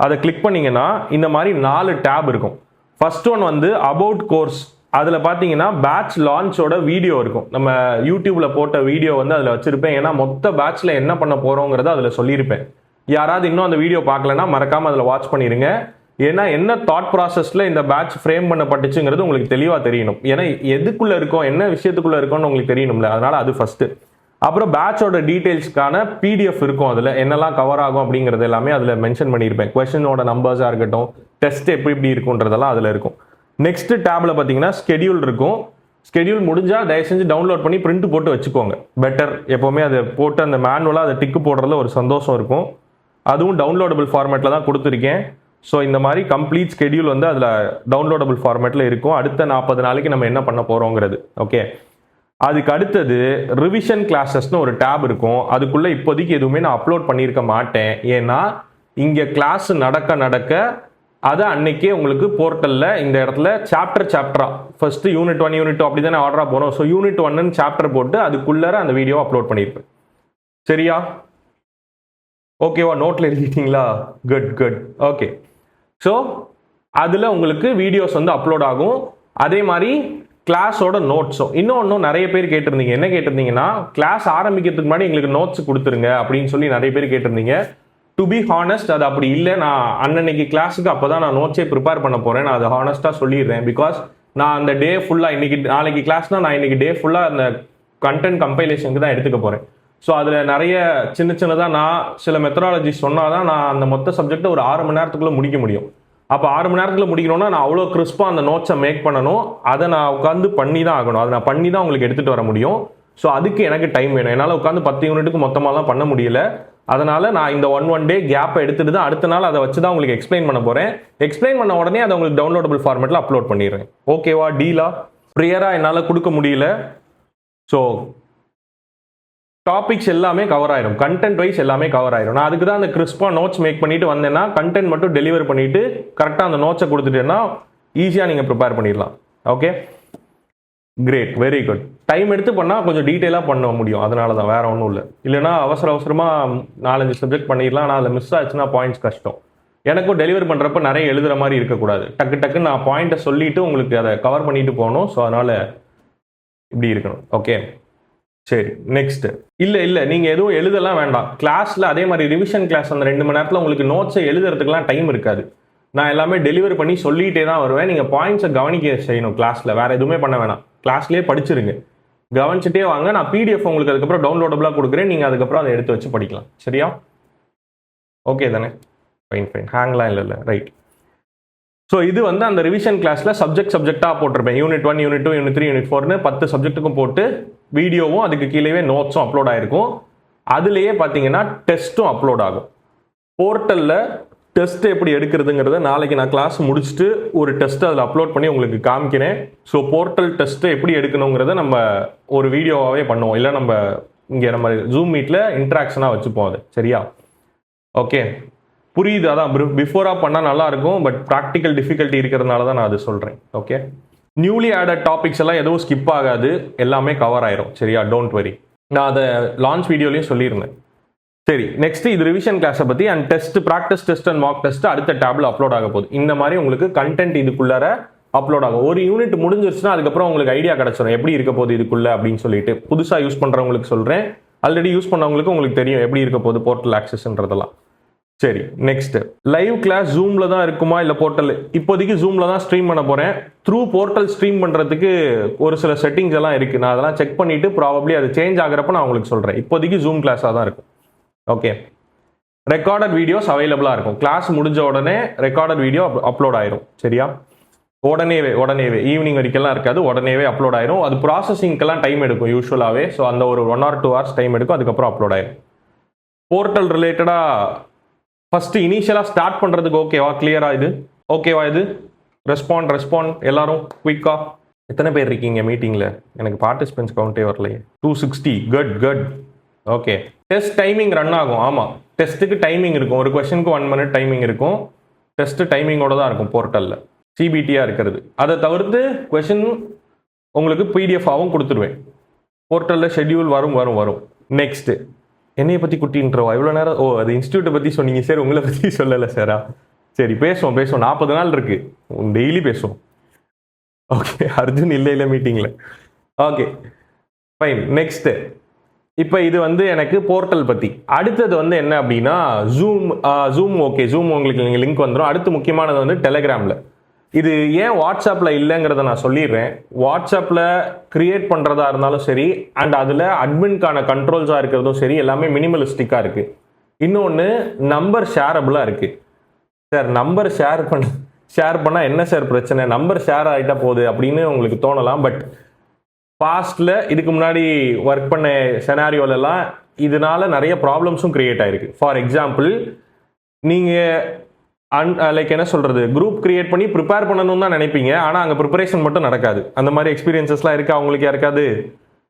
[SPEAKER 1] அதை கிளிக் பண்ணிங்கன்னா இந்த மாதிரி 4 டேப் இருக்கும். ஃபர்ஸ்ட் ஒன் வந்து அபவுட் கோர்ஸ். அதில் பார்த்தீங்கன்னா பேட்ச் லான்ச்சோட வீடியோ இருக்கும். நம்ம யூடியூப்பில் போட்ட வீடியோ வந்து அதில் வச்சுருப்பேன். ஏன்னா மொத்த பேட்ச்சில் என்ன பண்ண போகிறோங்கிறத அதில் சொல்லியிருப்பேன். யாராவது இன்னும் அந்த வீடியோ பார்க்கலன்னா மறக்காமல் அதில் வாட்ச் பண்ணிடுங்க. ஏன்னா என்ன தாட் ப்ராசஸில் இந்த பேட்ச் ஃப்ரேம் பண்ணப்பட்டுச்சுங்கிறது உங்களுக்கு தெளிவாக தெரியணும். ஏன்னா எதுக்குள்ளே இருக்கோம், என்ன விஷயத்துக்குள்ளே இருக்கோம்னு உங்களுக்கு தெரியணும்ல, அதனால் அது ஃபஸ்ட்டு. அப்புறம் பேட்சோட டீட்டெயில்ஸ்க்கான பிடிஎஃப் இருக்கும், அதில் என்னெல்லாம் கவர் ஆகும் அப்படிங்கிறது எல்லாமே அதில் மென்ஷன் பண்ணியிருப்பேன். கொஸ்டினோட நம்பர்ஸாக இருக்கட்டும், டெஸ்ட் எப்படி இருக்குன்றதெல்லாம் அதில் இருக்கும். நெக்ஸ்ட் டேப்ல பார்த்தீங்கன்னா ஸ்கெடியூல் இருக்கும். ஸ்கெடியூல் முடிஞ்சால் தயவு செஞ்சு டவுன்லோட் பண்ணி பிரிண்ட் போட்டு வச்சுக்கோங்க, பெட்டர். எப்போவுமே அதை போட்டு அந்த மேனுவலாக அதை டிக்கு போடுறதுல ஒரு சந்தோஷம் இருக்கும். அதுவும் டவுன்லோடபிள் ஃபார்மேட்டில் தான் கொடுத்துருக்கேன். ஸோ இந்த மாதிரி கம்ப்ளீட் ஸ்கெடியூல் வந்து அதில் டவுன்லோடபிள் ஃபார்மேட்டில் இருக்கும். அடுத்த 40 நாளைக்கு நம்ம என்ன பண்ண போகிறோங்கிறது. ஓகே, அதுக்கு அடுத்தது ரிவிஷன் கிளாஸஸ்னு ஒரு டேப் இருக்கும். அதுக்குள்ளே இப்போதைக்கு எதுவுமே நான் அப்லோட் பண்ணியிருக்க மாட்டேன். ஏன்னா இங்கே கிளாஸ் நடக்க அதை அன்னைக்கே உங்களுக்கு போர்ட்டலில் இந்த இடத்துல சாப்டரா ஃபர்ஸ்ட் யூனிட் 1 யூனிட் 2 அப்படி தானே ஆர்டராக போகிறோம். ஸோ யூனிட் 1 சாப்டர் போட்டு அதுக்குள்ளார அந்த வீடியோ அப்லோட் பண்ணியிருப்பேன். சரியா? ஓகேவா? நோட்டில் எழுதிட்டீங்களா? குட். ஓகே, ஸோ அதில் உங்களுக்கு வீடியோஸ் வந்து அப்லோட் ஆகும். அதே மாதிரி கிளாஸோட நோட்ஸும் இன்னும் நிறைய பேர் கேட்டிருந்தீங்க. என்ன கேட்டிருந்தீங்கன்னா, கிளாஸ் ஆரம்பிக்கிறதுக்கு முன்னாடி எங்களுக்கு நோட்ஸ் கொடுத்துருங்க அப்படின்னு சொல்லி நிறைய பேர் கேட்டிருந்தீங்க. டு பி ஹானஸ்ட், அது அப்படி இல்லை. நான் அன்னன்னைக்கு கிளாஸுக்கு அப்போ தான் நான் நோட்ஸே ப்ரிப்பேர் பண்ண போகிறேன். நான் அதை ஹானஸ்ட்டாக சொல்லிடுறேன். பிகாஸ் நான் அந்த டே ஃபுல்லாக நாளைக்கு கிளாஸ்னால் நான் இன்னைக்கு டே ஃபுல்லாக அந்த கண்டென்ட் கம்பைலேஷனுக்கு தான் எடுத்துக்க போகிறேன். ஸோ அதில் நிறைய சின்னதாக நான் சில மெத்தடாலஜி சொன்னால் தான் நான் அந்த மொத்த சப்ஜெக்டை ஒரு 6 மணி நேரத்துக்குள்ளே முடிக்க முடியும். அப்போ 6 மணி நேரத்தில் முடிக்கணும்னா நான் அவ்வளோ கிறிஸ்பாக அந்த நோட்ஸை மேக் பண்ணணும். அதை நான் உட்காந்து பண்ணி தான் ஆகணும். அதை நான் பண்ணி தான் உங்களுக்கு எடுத்துகிட்டு வர முடியும். ஸோ அதுக்கு எனக்கு டைம் வேணும். என்னால் உட்காந்து 10 யூனிட்டுக்கு மொத்தமாலாம் பண்ண முடியல. அதனால் நான் இந்த ஒன் டே கேப்பை எடுத்துட்டு தான் அடுத்த நாள் அதை வச்சு தான் உங்களுக்கு எக்ஸ்பிளைன் பண்ண போகிறேன். எக்ஸ்பிளைன் பண்ண உடனே அதை உங்களுக்கு டவுன்லோடபிள் ஃபார்மேட்டில் அப்லோட் பண்ணிடுறேன். ஓகேவா? டீலா? ப்ரியராக என்னால் கொடுக்க முடியல. ஸோ டாபிக்ஸ் எல்லாமே கவர் ஆயிரும், கண்டென்ட் வைஸ் எல்லாமே கவர் ஆயிரும். நான் அதுக்கு தான் அந்த கிறிஸ்பாக நோட்ஸ் மேக் பண்ணிட்டு வந்தேன்னா, கண்டென்ட் மட்டும் டெலிவர் பண்ணிட்டு கரெக்டாக அந்த நோட்ஸை கொடுத்துட்டேன்னா ஈஸியாக நீங்கள் ப்ரிப்பேர் பண்ணிடலாம். Okay, great, very good. Time எடுத்து பண்ணால் கொஞ்சம் டீட்டெயிலாக பண்ண முடியும். அதனால தான், வேற ஒன்றும் இல்லை. இல்லைனா அவசரமாக 4-5 சப்ஜெக்ட் பண்ணிடலாம். ஆனால் அதில் மிஸ் ஆச்சுன்னா பாயிண்ட்ஸ் கஷ்டம். எனக்கும் டெலிவர் பண்ணுறப்ப நிறைய எழுதுகிற மாதிரி இருக்கக்கூடாது. டக்கு நான் பாயிண்ட்டை சொல்லிவிட்டு உங்களுக்கு அதை கவர் பண்ணிட்டு போகணும். ஸோ அதனால் இப்படி இருக்கணும். ஓகே, சரி. நெக்ஸ்ட், இல்லை நீங்கள் எதுவும் எழுதலாம் வேண்டாம். கிளாஸில் அதே மாதிரி ரிவிஷன் கிளாஸ் அந்த 2 மணி நேரத்தில் உங்களுக்கு நோட்ஸை எழுதுறதுக்குலாம் டைம் இருக்காது. நான் எல்லாமே டெலிவர் பண்ணி சொல்லிகிட்டே தான் வருவேன். நீங்கள் பாயிண்ட்ஸை கவனிக்க செய்யணும் கிளாஸில். வேறு எதுவுமே பண்ண வேணாம். கிளாஸ்லேயே படிச்சிருங்க, கவனிச்சுட்டே வாங்க. நான் பிடிஎஃப் உங்களுக்கு அதுக்கப்புறம் டவுன்லோடபுளாக கொடுக்குறேன். நீங்கள் அதுக்கப்புறம் அதை எடுத்து வச்சு படிக்கலாம். சரியா? ஓகே தானே? ஃபைன். ஹேங்லாம் இல்லை. ரைட். ஸோ இது வந்து அந்த ரிவிஷன் கிளாஸில் சப்ஜெக்டாக போட்டிருப்பேன். யூனிட் 1 யூனிட் 2 யூனிட் 3 யூனிட் 4னு 10 சப்ஜெக்ட்டுக்கும் போட்டு வீடியோவும் அதுக்கு கீழே நோட்ஸும் அப்லோட் ஆகிருக்கும். அதுலேயே பார்த்தீங்கன்னா டெஸ்ட்டும் அப்லோட் ஆகும். போர்ட்டலில் டெஸ்ட் எப்படி எடுக்கிறதுங்கிறத நாளைக்கு நான் கிளாஸ் முடிச்சுட்டு ஒரு டெஸ்ட் அதில் அப்லோட் பண்ணி உங்களுக்கு காமிக்கிறேன். ஸோ போர்ட்டல் டெஸ்ட்டை எப்படி எடுக்கணுங்கிறத நம்ம ஒரு வீடியோவாகவே பண்ணுவோம். இல்லை நம்ம இங்கே நம்ம ஜூம் மீட்டில் இன்ட்ராக்ஷனாக வச்சுப்போம் அது. சரியா? ஓகே, புரியுது. அதான் பிஃபோராக பண்ணால் நல்லாயிருக்கும். பட் ப்ராக்டிக்கல் டிஃபிகல்ட்டி இருக்கிறதுனால தான் நான் அது சொல்கிறேன். ஓகே, நியூலி ஆடட் டாபிக்ஸ் எல்லாம் எதுவும் ஸ்கிப் ஆகாது, எல்லாமே கவர் ஆயிரும். சரியா? Don't worry. நான் அதை லான்ச் வீடியோலையும் சொல்லியிருந்தேன். சரி, நெக்ஸ்ட் இது ரிவிஷன் கிளாஸை பற்றி and test, practice test and mark test அடுத்த டேப்ல அப்லோட் ஆக போகுது. இந்த மாதிரி உங்களுக்கு கண்டென்ட் இதுக்குள்ளார அப்லோட் ஆகும். ஒரு யூனிட் முடிஞ்சிருச்சுன்னா அதுக்கப்புறம் உங்களுக்கு ஐடியா கிடைச்சிடும் எப்படி இருக்க போகுது இதுக்குள்ள அப்படின்னு சொல்லிட்டு. புதுசாக யூஸ் பண்ணுறவங்களுக்கு சொல்கிறேன், ஆல்ரெடி யூஸ் பண்ணவங்களுக்கு உங்களுக்கு தெரியும் எப்படி இருக்க போகுது போர்ட்டல் ஆக்சஸ்ன்றதெல்லாம். சரி, நெக்ஸ்ட் லைவ் கிளாஸ் ஜூமில் தான் இருக்குமா இல்லை போர்ட்டல்? இப்போதைக்கு ஜூமில் தான் ஸ்ட்ரீம் பண்ண போகிறேன். த்ரூ போர்ட்டல் ஸ்ட்ரீம் பண்ணுறதுக்கு ஒரு சில செட்டிங்ஸ் எல்லாம் இருக்குது. நான் அதெல்லாம் செக் பண்ணிவிட்டு ப்ராபப்ளி அது சேஞ்ச் ஆகிறப்ப நான் உங்களுக்கு சொல்கிறேன். இப்போதைக்கு ஜூம் கிளாஸாக தான் இருக்கும். ஓகே, ரெக்கார்டட் வீடியோஸ் அவைலபிளாக இருக்கும். கிளாஸ் முடிஞ்ச உடனே ரெக்கார்டட் வீடியோ அப்லோட் ஆயிரும். சரியா? உடனேவே ஈவினிங் வரைக்கெல்லாம் இருக்காது, உடனேவே அப்லோட் ஆயிரும். அது ப்ராசஸிங்க்கெல்லாம் டைம் எடுக்கும் யூஸ்வலாகவே. ஸோ அந்த ஒரு 1 or 2 hours டைம் எடுக்கும். அதுக்கப்புறம் அப்லோட் ஆயிரும். போர்ட்டல் ரிலேட்டடாக ஃபஸ்ட்டு இனிஷியலாக ஸ்டார்ட் பண்ணுறதுக்கு ஓகேவா? கிளியரா? இது ஓகேவா? இது ரெஸ்பாண்ட் எல்லாரும் குயிக்காக. எத்தனை பேர் இருக்கீங்க மீட்டிங்கில்? எனக்கு பார்ட்டிசிபென்ட்ஸ் கவுண்டே வரலையே. 260. Good. Okay, test timing run ஆகும். ஆமாம், டெஸ்ட்டுக்கு டைமிங் இருக்கும். ஒரு கொஸ்டினுக்கு 1 minute டைமிங் இருக்கும். டெஸ்ட் டைமிங்கோட தான் இருக்கும் போர்ட்டலில், சிபிடியாக இருக்கிறது. அதை தவிர்த்து கொஸ்டின் உங்களுக்கு பிடிஎஃபாகவும் கொடுத்துருவேன். போர்ட்டலில் ஷெட்யூல் வரும். நெக்ஸ்ட்டு என்னையை பற்றி குட்டின்றவா இவ்வளோ நேரம்? அது இன்ஸ்டியூட்டை பற்றி சொன்னீங்க சார், உங்களை பற்றி சொல்லலை சாரா? சரி, பேசுவோம் 40 நாள் இருக்குது, டெய்லி பேசுவோம். ஓகே, அர்ஜுன் இல்லை மீட்டிங்கில். Okay fine. நெக்ஸ்ட்டு இப்போ இது வந்து எனக்கு போர்ட்டல் பற்றி. அடுத்தது வந்து என்ன அப்படின்னா ஜூம் ஓகே, ஜூம் உங்களுக்கு நீங்கள் லிங்க் வந்துடும். அடுத்து முக்கியமானது வந்து டெலிகிராமில். இது ஏன் வாட்ஸ்அப்பில் இல்லைங்கிறத நான் சொல்லிடுறேன். வாட்ஸ்அப்பில் கிரியேட் பண்ணுறதா இருந்தாலும் சரி, அண்ட் அதில் அட்மின்கான கண்ட்ரோல்ஸாக இருக்கிறதும் சரி, எல்லாமே மினிமலிஸ்டிக்காக இருக்குது. இன்னொன்று நம்பர் ஷேரபிளாக இருக்குது. சார் நம்பர் ஷேர் பண்ணால் என்ன சார் பிரச்சனை, நம்பர் ஷேர் ஆகிட்டா போகுது அப்படின்னு உங்களுக்கு தோணலாம். பட் பாஸ்டில் இதுக்கு முன்னாடி ஒர்க் பண்ண செனாரியோலலாம் இதனால நிறைய ப்ராப்ளம்ஸும் கிரியேட் ஆயிருக்கு. ஃபார் எக்ஸாம்பிள், நீங்கள் லைக் என்ன சொல்கிறது, குரூப் கிரியேட் பண்ணி ப்ரிப்பேர் பண்ணணும்னு தான் நினைப்பீங்க, ஆனால் அங்கே ப்ரிப்பரேஷன் மட்டும் நடக்காது. அந்த மாதிரி எக்ஸ்பீரியன்சஸ்லாம் இருக்கா அவங்களுக்கு யாருக்காது?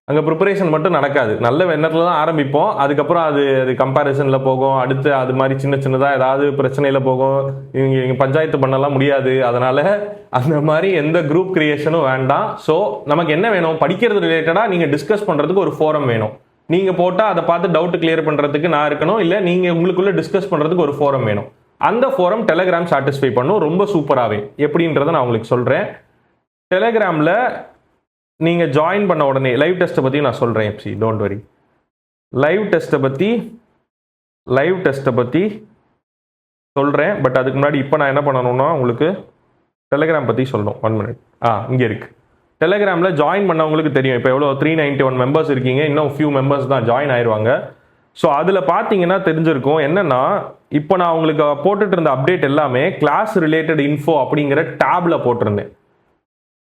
[SPEAKER 1] அங்கே ப்ரிப்பரேஷன் மட்டும் நடக்காது. நல்ல எண்ணத்தில் தான் ஆரம்பிப்போம், அதுக்கப்புறம் அது கம்பேரிசனில் போகும், அடுத்து அது மாதிரி சின்னதாக ஏதாவது பிரச்சனையில் போகும், இங்கே பஞ்சாயத்து பண்ணலாம் முடியாது. அதனால் அந்த மாதிரி எந்த குரூப் கிரியேஷனும் வேண்டாம். ஸோ நமக்கு என்ன வேணும், படிக்கிறது ரிலேட்டடாக நீங்கள் டிஸ்கஸ் பண்ணுறதுக்கு ஒரு ஃபோரம் வேணும். நீங்கள் போட்டால் அதை பார்த்து டவுட் கிளியர் பண்ணுறதுக்கு நான் இருக்கணும், இல்லை நீங்கள் உங்களுக்குள்ளே டிஸ்கஸ் பண்ணுறதுக்கு ஒரு ஃபோரம் வேணும். அந்த ஃபோரம் டெலிகிராம் சாட்டிஸ்ஃபை பண்ணும் ரொம்ப சூப்பராகவே. எப்படின்றத நான் உங்களுக்கு சொல்கிறேன். டெலிகிராமில் நீங்கள் ஜாயின் பண்ண உடனே லைவ் டெஸ்ட்டை பற்றி நான் சொல்கிறேன். FC don't worry. லைவ் டெஸ்ட்டை பற்றி சொல்கிறேன். பட் அதுக்கு முன்னாடி இப்போ நான் என்ன பண்ணணும்னா உங்களுக்கு டெலிகிராம் பற்றி சொல்லணும். 1 minute. இங்கே இருக்குது. டெலிகிராமில் ஜாயின் பண்ணவங்களுக்கு தெரியும் இப்போ எவ்வளோ 391 மெம்பர்ஸ் இருக்கீங்க. இன்னும் ஃபியூ மெம்பர்ஸ் தான் ஜாயின் ஆயிடுவாங்க. ஸோ அதில் பார்த்தீங்கன்னா தெரிஞ்சிருக்கும் என்னென்னா, இப்போ நான் உங்களுக்கு போட்டுட்டு இருந்த அப்டேட் எல்லாமே கிளாஸ் ரிலேட்டட் இன்ஃபோ அப்படிங்கிற டேபில் போட்டிருந்தேன்.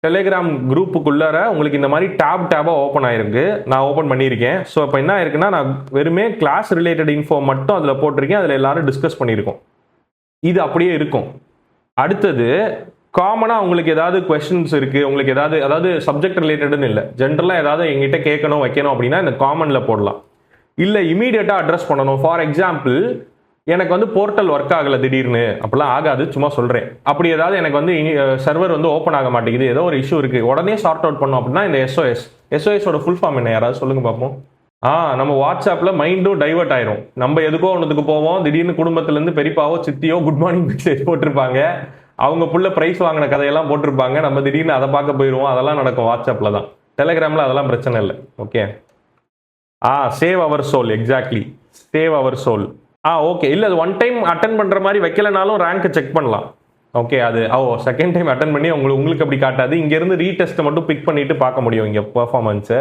[SPEAKER 1] டெலிகிராம் குரூப்புக்குள்ளார உங்களுக்கு இந்த மாதிரி டேபாக ஓப்பன் ஆயிருக்கு. நான் ஓப்பன் பண்ணியிருக்கேன். ஸோ இப்போ என்ன ஆயிருக்குன்னா, நான் வெறுமே கிளாஸ் ரிலேட்டட் இன்ஃபோ மட்டும் அதில் போட்டிருக்கேன். அதில் எல்லாரும் டிஸ்கஸ் பண்ணியிருக்கோம். இது அப்படியே இருக்கும். அடுத்தது காமனாக உங்களுக்கு ஏதாவது கொஸ்டின்ஸ் இருக்குது, உங்களுக்கு அதாவது சப்ஜெக்ட் ரிலேட்டட்னு இல்லை, ஜென்ரலாக ஏதாவது எங்கிட்ட கேட்கணும் வைக்கணும் அப்படின்னா இந்த காமனில் போடலாம். இல்லை இமீடியட்டாக அட்ரஸ் பண்ணணும். ஃபார் எக்ஸாம்பிள், எனக்கு வந்து போர்ட்டல் ஒர்க் ஆகலை திடீர்னு, அப்படிலாம் ஆகாது, சும்மா சொல்கிறேன். அப்படி ஏதாவது எனக்கு வந்து சர்வர் வந்து ஓப்பன் ஆக மாட்டேங்குது, ஏதோ ஒரு இஷ்யூ இருக்குது, உடனே சார்ட் அவுட் பண்ணோம் அப்படின்னா இந்த எஸ்ஓஎஸோட ஃபுல் ஃபார்ம் என்ன யாராவது சொல்லுங்க பார்ப்போம். நம்ம வாட்ஸ்அப்பில் மைண்டும் டைவர்ட் ஆயிரும். நம்ம எதுக்கோ ஒன்றுத்துக்கு போவோம், திடீர்னு குடும்பத்துலேருந்து பெரியப்பாவோ சித்தியோ குட் மார்னிங் மெசேஜ் போட்டிருப்பாங்க, அவங்க புள்ள ப்ரைஸ் வாங்கின கதையெல்லாம் போட்டிருப்பாங்க, நம்ம திடீர்னு அதை பார்க்க போயிடுவோம். அதெல்லாம் நடக்கும் வாட்ஸ்அப்பில் தான். டெலிகிராமில் அதெல்லாம் பிரச்சனை இல்லை. Okay. Save our soul. Exactly, save our soul. Okay. இல்லை அது ஒன் டைம் அட்டன் பண்ணுற மாதிரி வைக்கலனாலும் ரேங்க்கை செக் பண்ணலாம். ஓகே. அது செகண்ட் டைம் அட்டன் பண்ணி உங்களுக்கு அப்படி காட்டாது. இங்கேருந்து ரீடெஸ்ட்டை மட்டும் பிக் பண்ணிட்டு பார்க்க முடியும் இங்கே பெர்ஃபார்மன்ஸை.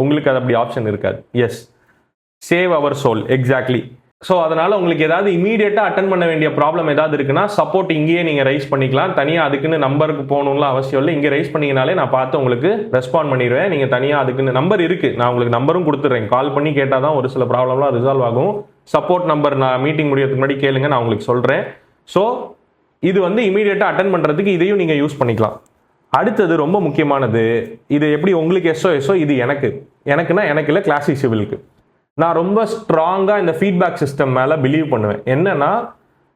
[SPEAKER 1] உங்களுக்கு அது அப்படி ஆப்ஷன் இருக்காது. Yes, save our soul. Exactly. So அதனால் உங்களுக்கு ஏதாவது இமீடியட்டாக அட்டன் பண்ண வேண்டிய ப்ராப்ளம் ஏதாவது இருக்குன்னா சப்போர்ட் இங்கேயே நீங்கள் ரைஸ் பண்ணிக்கலாம். தனியாக அதுக்குன்னு நம்பருக்கு போகணும்லாம் அவசியம் இல்லை. இங்கே ரைஸ் பண்ணிங்கனாலே நான் பார்த்து உங்களுக்கு ரெஸ்பாண்ட் பண்ணிடுவேன். நீங்கள் தனியாக அதுக்குன்னு நம்பர் இருக்குது, நான் உங்களுக்கு நம்பரும் கொடுத்துட்றேன். கால் பண்ணி கேட்டால் தான் ஒரு சில ப்ராப்ளம்லாம் ரிசால்வ் ஆகும். சப்போர்ட் நம்பர் நான் மீட்டிங் முடியறதுக்கு முன்னாடி கேளுங்க, நான் உங்களுக்கு சொல்கிறேன். ஸோ இது வந்து இமீடியட்டாக அட்டன் பண்ணுறதுக்கு இதையும் நீங்கள் யூஸ் பண்ணிக்கலாம். அடுத்தது ரொம்ப முக்கியமானது, இது எப்படி உங்களுக்கு எஸ்ஓ இது எனக்குன்னா எனக்கு இல்லை, கிளாசிக் சிவிலுக்கு. நான் ரொம்ப ஸ்ட்ராங்காக இந்த ஃபீட்பேக் சிஸ்டம் மேலே பிலீவ் பண்ணுவேன். என்னன்னா,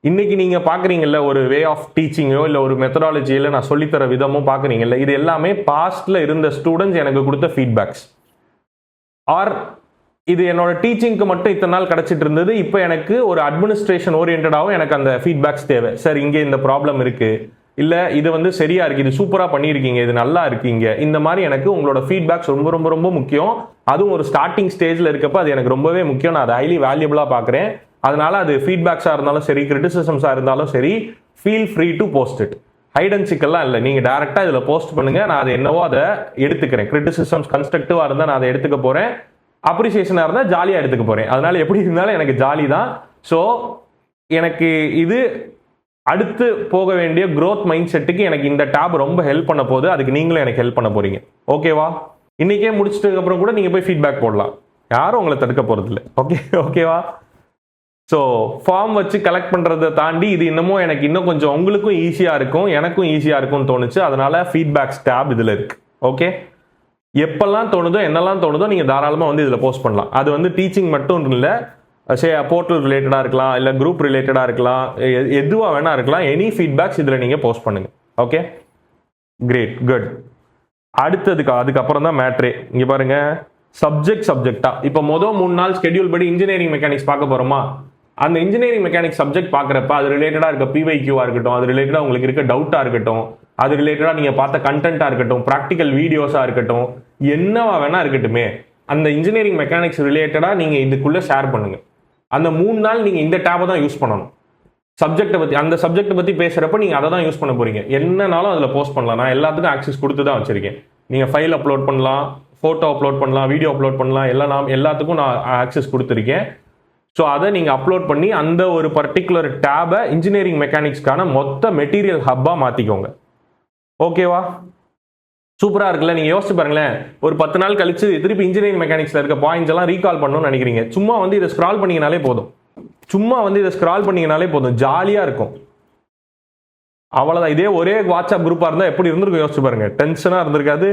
[SPEAKER 1] இன்னைக்கு நீங்கள் பார்க்குறீங்கல்ல ஒரு வே ஆஃப் டீச்சிங்கோ இல்லை ஒரு மெத்தடாலஜியில் நான் சொல்லித்தர விதமும் பார்க்குறீங்கல்ல, இது எல்லாமே பாஸ்டில் இருந்த ஸ்டூடெண்ட்ஸ் எனக்கு கொடுத்த ஃபீட்பேக்ஸ். ஆர் இது என்னோட டீச்சிங்க்கு மட்டும் இத்தனை நாள் கிடச்சிட்டு இருந்தது. இப்போ எனக்கு ஒரு அட்மினிஸ்ட்ரேஷன் ஓரியன்டாகவும் எனக்கு அந்த ஃபீட்பேக்ஸ் தேவை. சார் இங்கே இந்த ப்ராப்ளம் இருக்குது, இல்லை இது வந்து சரியா இருக்குது, இது சூப்பராக பண்ணியிருக்கீங்க, இது நல்லா இருக்கீங்க, இந்த மாதிரி எனக்கு உங்களோட ஃபீட்பேக்ஸ் ரொம்ப ரொம்ப ரொம்ப முக்கியம். அதுவும் ஒரு ஸ்டார்டிங் ஸ்டேஜில் இருக்கப்போ அது எனக்கு ரொம்பவே முக்கியம். நான் அதை ஹைலி வேல்யூபிளாக பார்க்குறேன். அதனால அது ஃபீட்பேக்ஸாக இருந்தாலும் சரி, கிரிட்டிசிசம்ஸாக இருந்தாலும் சரி, feel free to post it. Hide and சிக்கெல்லாம் இல்லை, நீங்கள் டேரெக்டாக இதில் போஸ்ட் பண்ணுங்கள். நான் அது என்னவோ அதை எடுத்துக்கிறேன். கிரிட்டிசிசம்ஸ் கன்ஸ்ட்ரக்டிவாக இருந்தால் நான் அதை எடுத்துக்க போகிறேன், அப்ரிசியேஷனாக இருந்தால் ஜாலியாக எடுத்துக்க போகிறேன். அதனால எப்படி இருந்தாலும் எனக்கு ஜாலி தான். ஸோ எனக்கு இது அடுத்து போக வேண்டிய க்ரோத் மைண்ட் செட்டுக்கு எனக்கு இந்த டேப் ரொம்ப ஹெல்ப் பண்ண போகுது. அதுக்கு நீங்களும் எனக்கு ஹெல்ப் பண்ண போறீங்க. ஓகேவா? இன்னைக்கே முடிச்சிட்டதுக்கு அப்புறம் கூட நீங்க போய் ஃபீட்பேக் போடலாம், யாரும் உங்களை தடுக்க போறது இல்லை. ஓகேவா? ஸோ ஃபார்ம் வச்சு கலெக்ட் பண்றதை தாண்டி இது இன்னமும் எனக்கு இன்னும் கொஞ்சம் உங்களுக்கும் ஈஸியா இருக்கும், எனக்கும் ஈஸியா இருக்கும்னு தோணுச்சு. அதனால ஃபீட்பேக்ஸ் டேப் இதுல இருக்கு. ஓகே, எப்பெல்லாம் தோணுதோ என்னெல்லாம் தோணுதோ நீங்க தாராளமா வந்து இதுல போஸ்ட் பண்ணலாம். அது வந்து டீச்சிங் மட்டும் இல்லை, போர்ட்டல் ரிலேட்டடாக இருக்கலாம், இல்லை குரூப் ரிலேட்டடாக இருக்கலாம், எதுவாக வேணா இருக்கலாம். எனி ஃபீட்பேக்ஸ் இதில் நீங்கள் போஸ்ட் பண்ணுங்க. Okay, great, good. அதுக்கப்புறம் தான் மேட்ரே. இங்கே பாருங்க, சப்ஜெக்டா இப்போ மொதல் 3 நாள் ஸ்கெடியூல் படி இன்ஜினியரிங் மெக்கானிக்ஸ் பார்க்க போகிறோமா, அந்த இன்ஜினியரிங் மெக்கானிக்ஸ் சப்ஜெக்ட் பார்க்குறப்ப அது ரிலேட்டடாக இருக்க பிவைக்யூவாக இருக்கட்டும், அது ரிலேட்டடாக உங்களுக்கு இருக்க டவுட்டாக இருக்கட்டும், அது ரிலேட்டடாக நீங்கள் பார்த்த கண்டென்ட்டாக இருக்கட்டும், ப்ராக்டிக்கல் வீடியோஸாக இருக்கட்டும், என்னவா வேணா இருக்கட்டுமே, அந்த இன்ஜினியரிங் மெக்கானிக்ஸ் ரிலேட்டடாக நீங்கள் இதுக்குள்ளே ஷேர் பண்ணுங்கள். அந்த 3 நாள் நீங்கள் இந்த டேபை தான் யூஸ் பண்ணணும். அந்த சப்ஜெக்ட்டை பற்றி பேசுகிறப்ப நீங்கள் அதை தான் யூஸ் பண்ண போகிறீங்க. என்னன்னாலும் அதில் போஸ்ட் பண்ணலாம். நான் எல்லாத்துக்கும் ஆக்சஸ் கொடுத்து தான் வச்சுருக்கேன். நீங்கள் ஃபைல் அப்லோட் பண்ணலாம், ஃபோட்டோ அப்லோட் பண்ணலாம், வீடியோ அப்லோட் பண்ணலாம், எல்லாத்துக்கும் நான் ஆக்சஸ் கொடுத்துருக்கேன். ஸோ அதை நீங்கள் அப்லோட் பண்ணி அந்த ஒரு பர்டிகுலர் டேபை இன்ஜினியரிங் மெக்கானிக்ஸ்க்கான மொத்த மெட்டீரியல் ஹப்பாக மாற்றிக்கோங்க. ஓகேவா? சூப்பராக இருக்குல்ல? நீங்கள் யோசிச்சு பாருங்களேன், ஒரு 10 நாள் கழிச்சு திருப்பி இன்ஜினியரிங் மெக்கானிக்ஸில் இருக்க பாயிண்ட்ஸ் எல்லாம் ரீகால் பண்ணணும்னு நினைக்கிறீங்க. சும்மா இதை ஸ்க்ரால் பண்ணிங்கனாலே போதும். ஜாலியாக இருக்கும். அவ்வளோதான். இதே ஒரே வாட்ஸ்அப் குரூப்பாக இருந்தால் எப்படி இருந்திருக்கும் யோசிச்சு பாருங்க. டென்ஷனாக இருந்திருக்காது.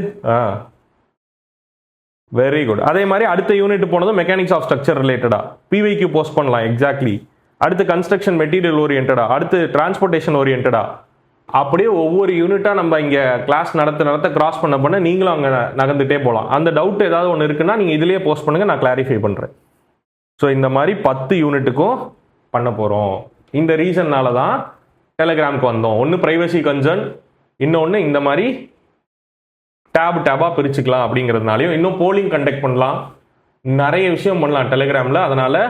[SPEAKER 1] Very good. அதே மாதிரி அடுத்த யூனிட் போனதும் மெக்கானிக்ஸ் ஆஃப் ஸ்ட்ரக்சர் ரிலேட்டடா பிவைக்யூ போஸ்ட் பண்ணலாம். எக்ஸாக்ட்லி. அடுத்து கன்ஸ்ட்ரக்ஷன் மெட்டீரியல் ஓரியன்டா, அடுத்து டிரான்ஸ்போர்ட்டேஷன் ஓரியன்டா, அப்படியே ஒவ்வொரு யூனிட்டாக நம்ம இங்கே கிளாஸ் நடத்த கிராஸ் பண்ண நீங்களும் அங்கே நகர்ந்துட்டே போகலாம். அந்த டவுட் ஏதாவது ஒன்று இருக்குன்னா நீங்கள் இதுலேயே போஸ்ட் பண்ணுங்கள், நான் கிளாரிஃபை பண்ணுறேன். ஸோ இந்த மாதிரி 10 யூனிட்டுக்கும் பண்ண போகிறோம். இந்த ரீசன்னால தான் டெலகிராமுக்கு வந்தோம். ஒன்று ப்ரைவசி கன்சர்ன், இன்னொன்று இந்த மாதிரி டேபாக பிரிச்சுக்கலாம் அப்படிங்கிறதுனாலையும், இன்னும் போலிங் கண்டக்ட் பண்ணலாம், நிறைய விஷயம் பண்ணலாம் டெலிகிராமில். அதனால்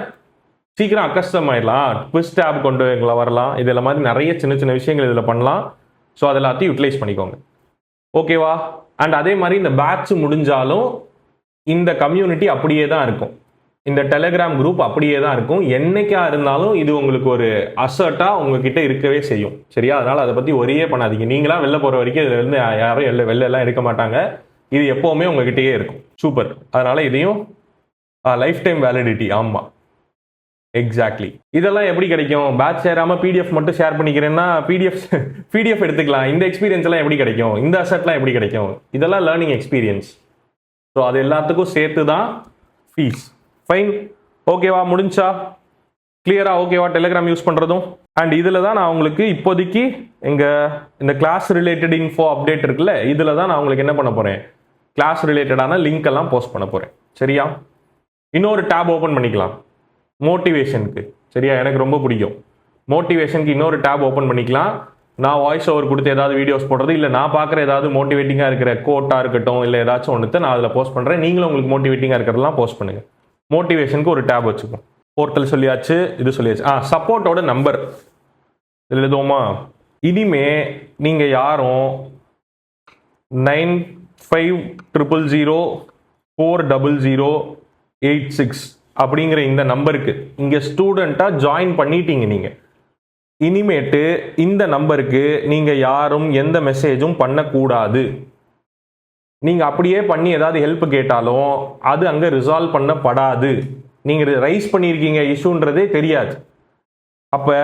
[SPEAKER 1] சீக்கிரம் அக்கஸ்டம் ஆயிடலாம். குவிஸ் டேப் கொண்டு வரலாம். இதில் மாதிரி நிறைய சின்ன விஷயங்கள் இதில் பண்ணலாம். ஸோ அது எல்லாத்தையும் யூட்டிலைஸ் பண்ணிக்கோங்க. ஓகேவா? அண்ட் அதே மாதிரி இந்த பேட்ச் முடிஞ்சாலும் இந்த கம்யூனிட்டி அப்படியே தான் இருக்கும். இந்த டெலிகிராம் குரூப் அப்படியே தான் இருக்கும். என்னைக்கா இருந்தாலும் இது உங்களுக்கு ஒரு அசர்ட்டாக உங்ககிட்ட இருக்கவே செய்யும். சரியா? அதனால் அதை பற்றி ஒரே பண்ணாதீங்க. நீங்களாம் வெளில போகிற வரைக்கும் இதில் இருந்து யாரும் வெளில எடுக்க மாட்டாங்க. இது எப்போவுமே உங்ககிட்டயே இருக்கும். சூப்பர். அதனால் இதையும் லைஃப் டைம் வேலிடிட்டி. ஆமாம், எக்ஸாக்ட்லி. இதெல்லாம் எப்படி கிடைக்கும்? பேட்ச் சேராமல் பிடிஎஃப் மட்டும் ஷேர் பண்ணிக்கிறேன்னா பிடிஎஃப் எடுத்துக்கலாம். இந்த எக்ஸ்பீரியன்ஸ் எல்லாம் எப்படி கிடைக்கும்? இந்த அசெட்லாம் எப்படி கிடைக்கும்? இதெல்லாம் லேர்னிங் எக்ஸ்பீரியன்ஸ். ஸோ அது எல்லாத்துக்கும் சேர்த்து தான் ஃபீஸ். ஃபைன். ஓகேவா? முடிஞ்சா? கிளியரா? ஓகேவா? டெலிகிராம் யூஸ் பண்ணுறதும். அண்ட் இதில் தான் நான் உங்களுக்கு இப்போதைக்கு இந்த கிளாஸ் ரிலேட்டட் இன்ஃபோ அப்டேட் இருக்குல்ல, இதில் தான் நான் உங்களுக்கு என்ன பண்ண போகிறேன், கிளாஸ் ரிலேட்டடான லிங்க் எல்லாம் போஸ்ட் பண்ண போகிறேன். சரியா? இன்னொரு டேப் ஓப்பன் பண்ணிக்கலாம் மோட்டிவேஷனுக்கு. சரியா? எனக்கு ரொம்ப பிடிக்கும் மோட்டிவேஷனுக்கு. இன்னொரு டேப் ஓப்பன் பண்ணிக்கலாம். நான் வாய்ஸ் ஓவர் கொடுத்து ஏதாவது வீடியோஸ் போடுறது, இல்லை நான் பார்க்குற ஏதாவது மோட்டிவேட்டிங்காக இருக்கிற கோட்டாக இருக்கட்டும், இல்லை ஏதாச்சும் ஒன்று நான் அதில் போஸ்ட் பண்ணுறேன். நீங்களும் உங்களுக்கு மோட்டிவேட்டிங்காக இருக்கிறதெல்லாம் போஸ்ட் பண்ணுங்கள். மோட்டிவேஷனுக்கு ஒரு டேப் வச்சுப்போம். போர்ட்டல் சொல்லியாச்சு, இது சொல்லியாச்சு. சப்போர்ட்டோட நம்பர் இதில் எழுதுவோமா? இனிமே நீங்கள் யாரும் 9500040086 அப்படிங்கிற இந்த நம்பருக்கு இங்கே ஸ்டூடெண்ட்டாக ஜாயின் பண்ணிட்டீங்க. நீங்கள் இனிமேட்டு இந்த நம்பருக்கு நீங்கள் யாரும் எந்த மெசேஜும் பண்ணக்கூடாது. நீங்கள் அப்படியே பண்ணி ஏதாவது ஹெல்ப் கேட்டாலும் அது அங்கே ரிசால்வ் பண்ணப்படாது. நீங்கள் ரைஸ் பண்ணியிருக்கீங்க இஷ்யூன்றதே தெரியாது. அப்போ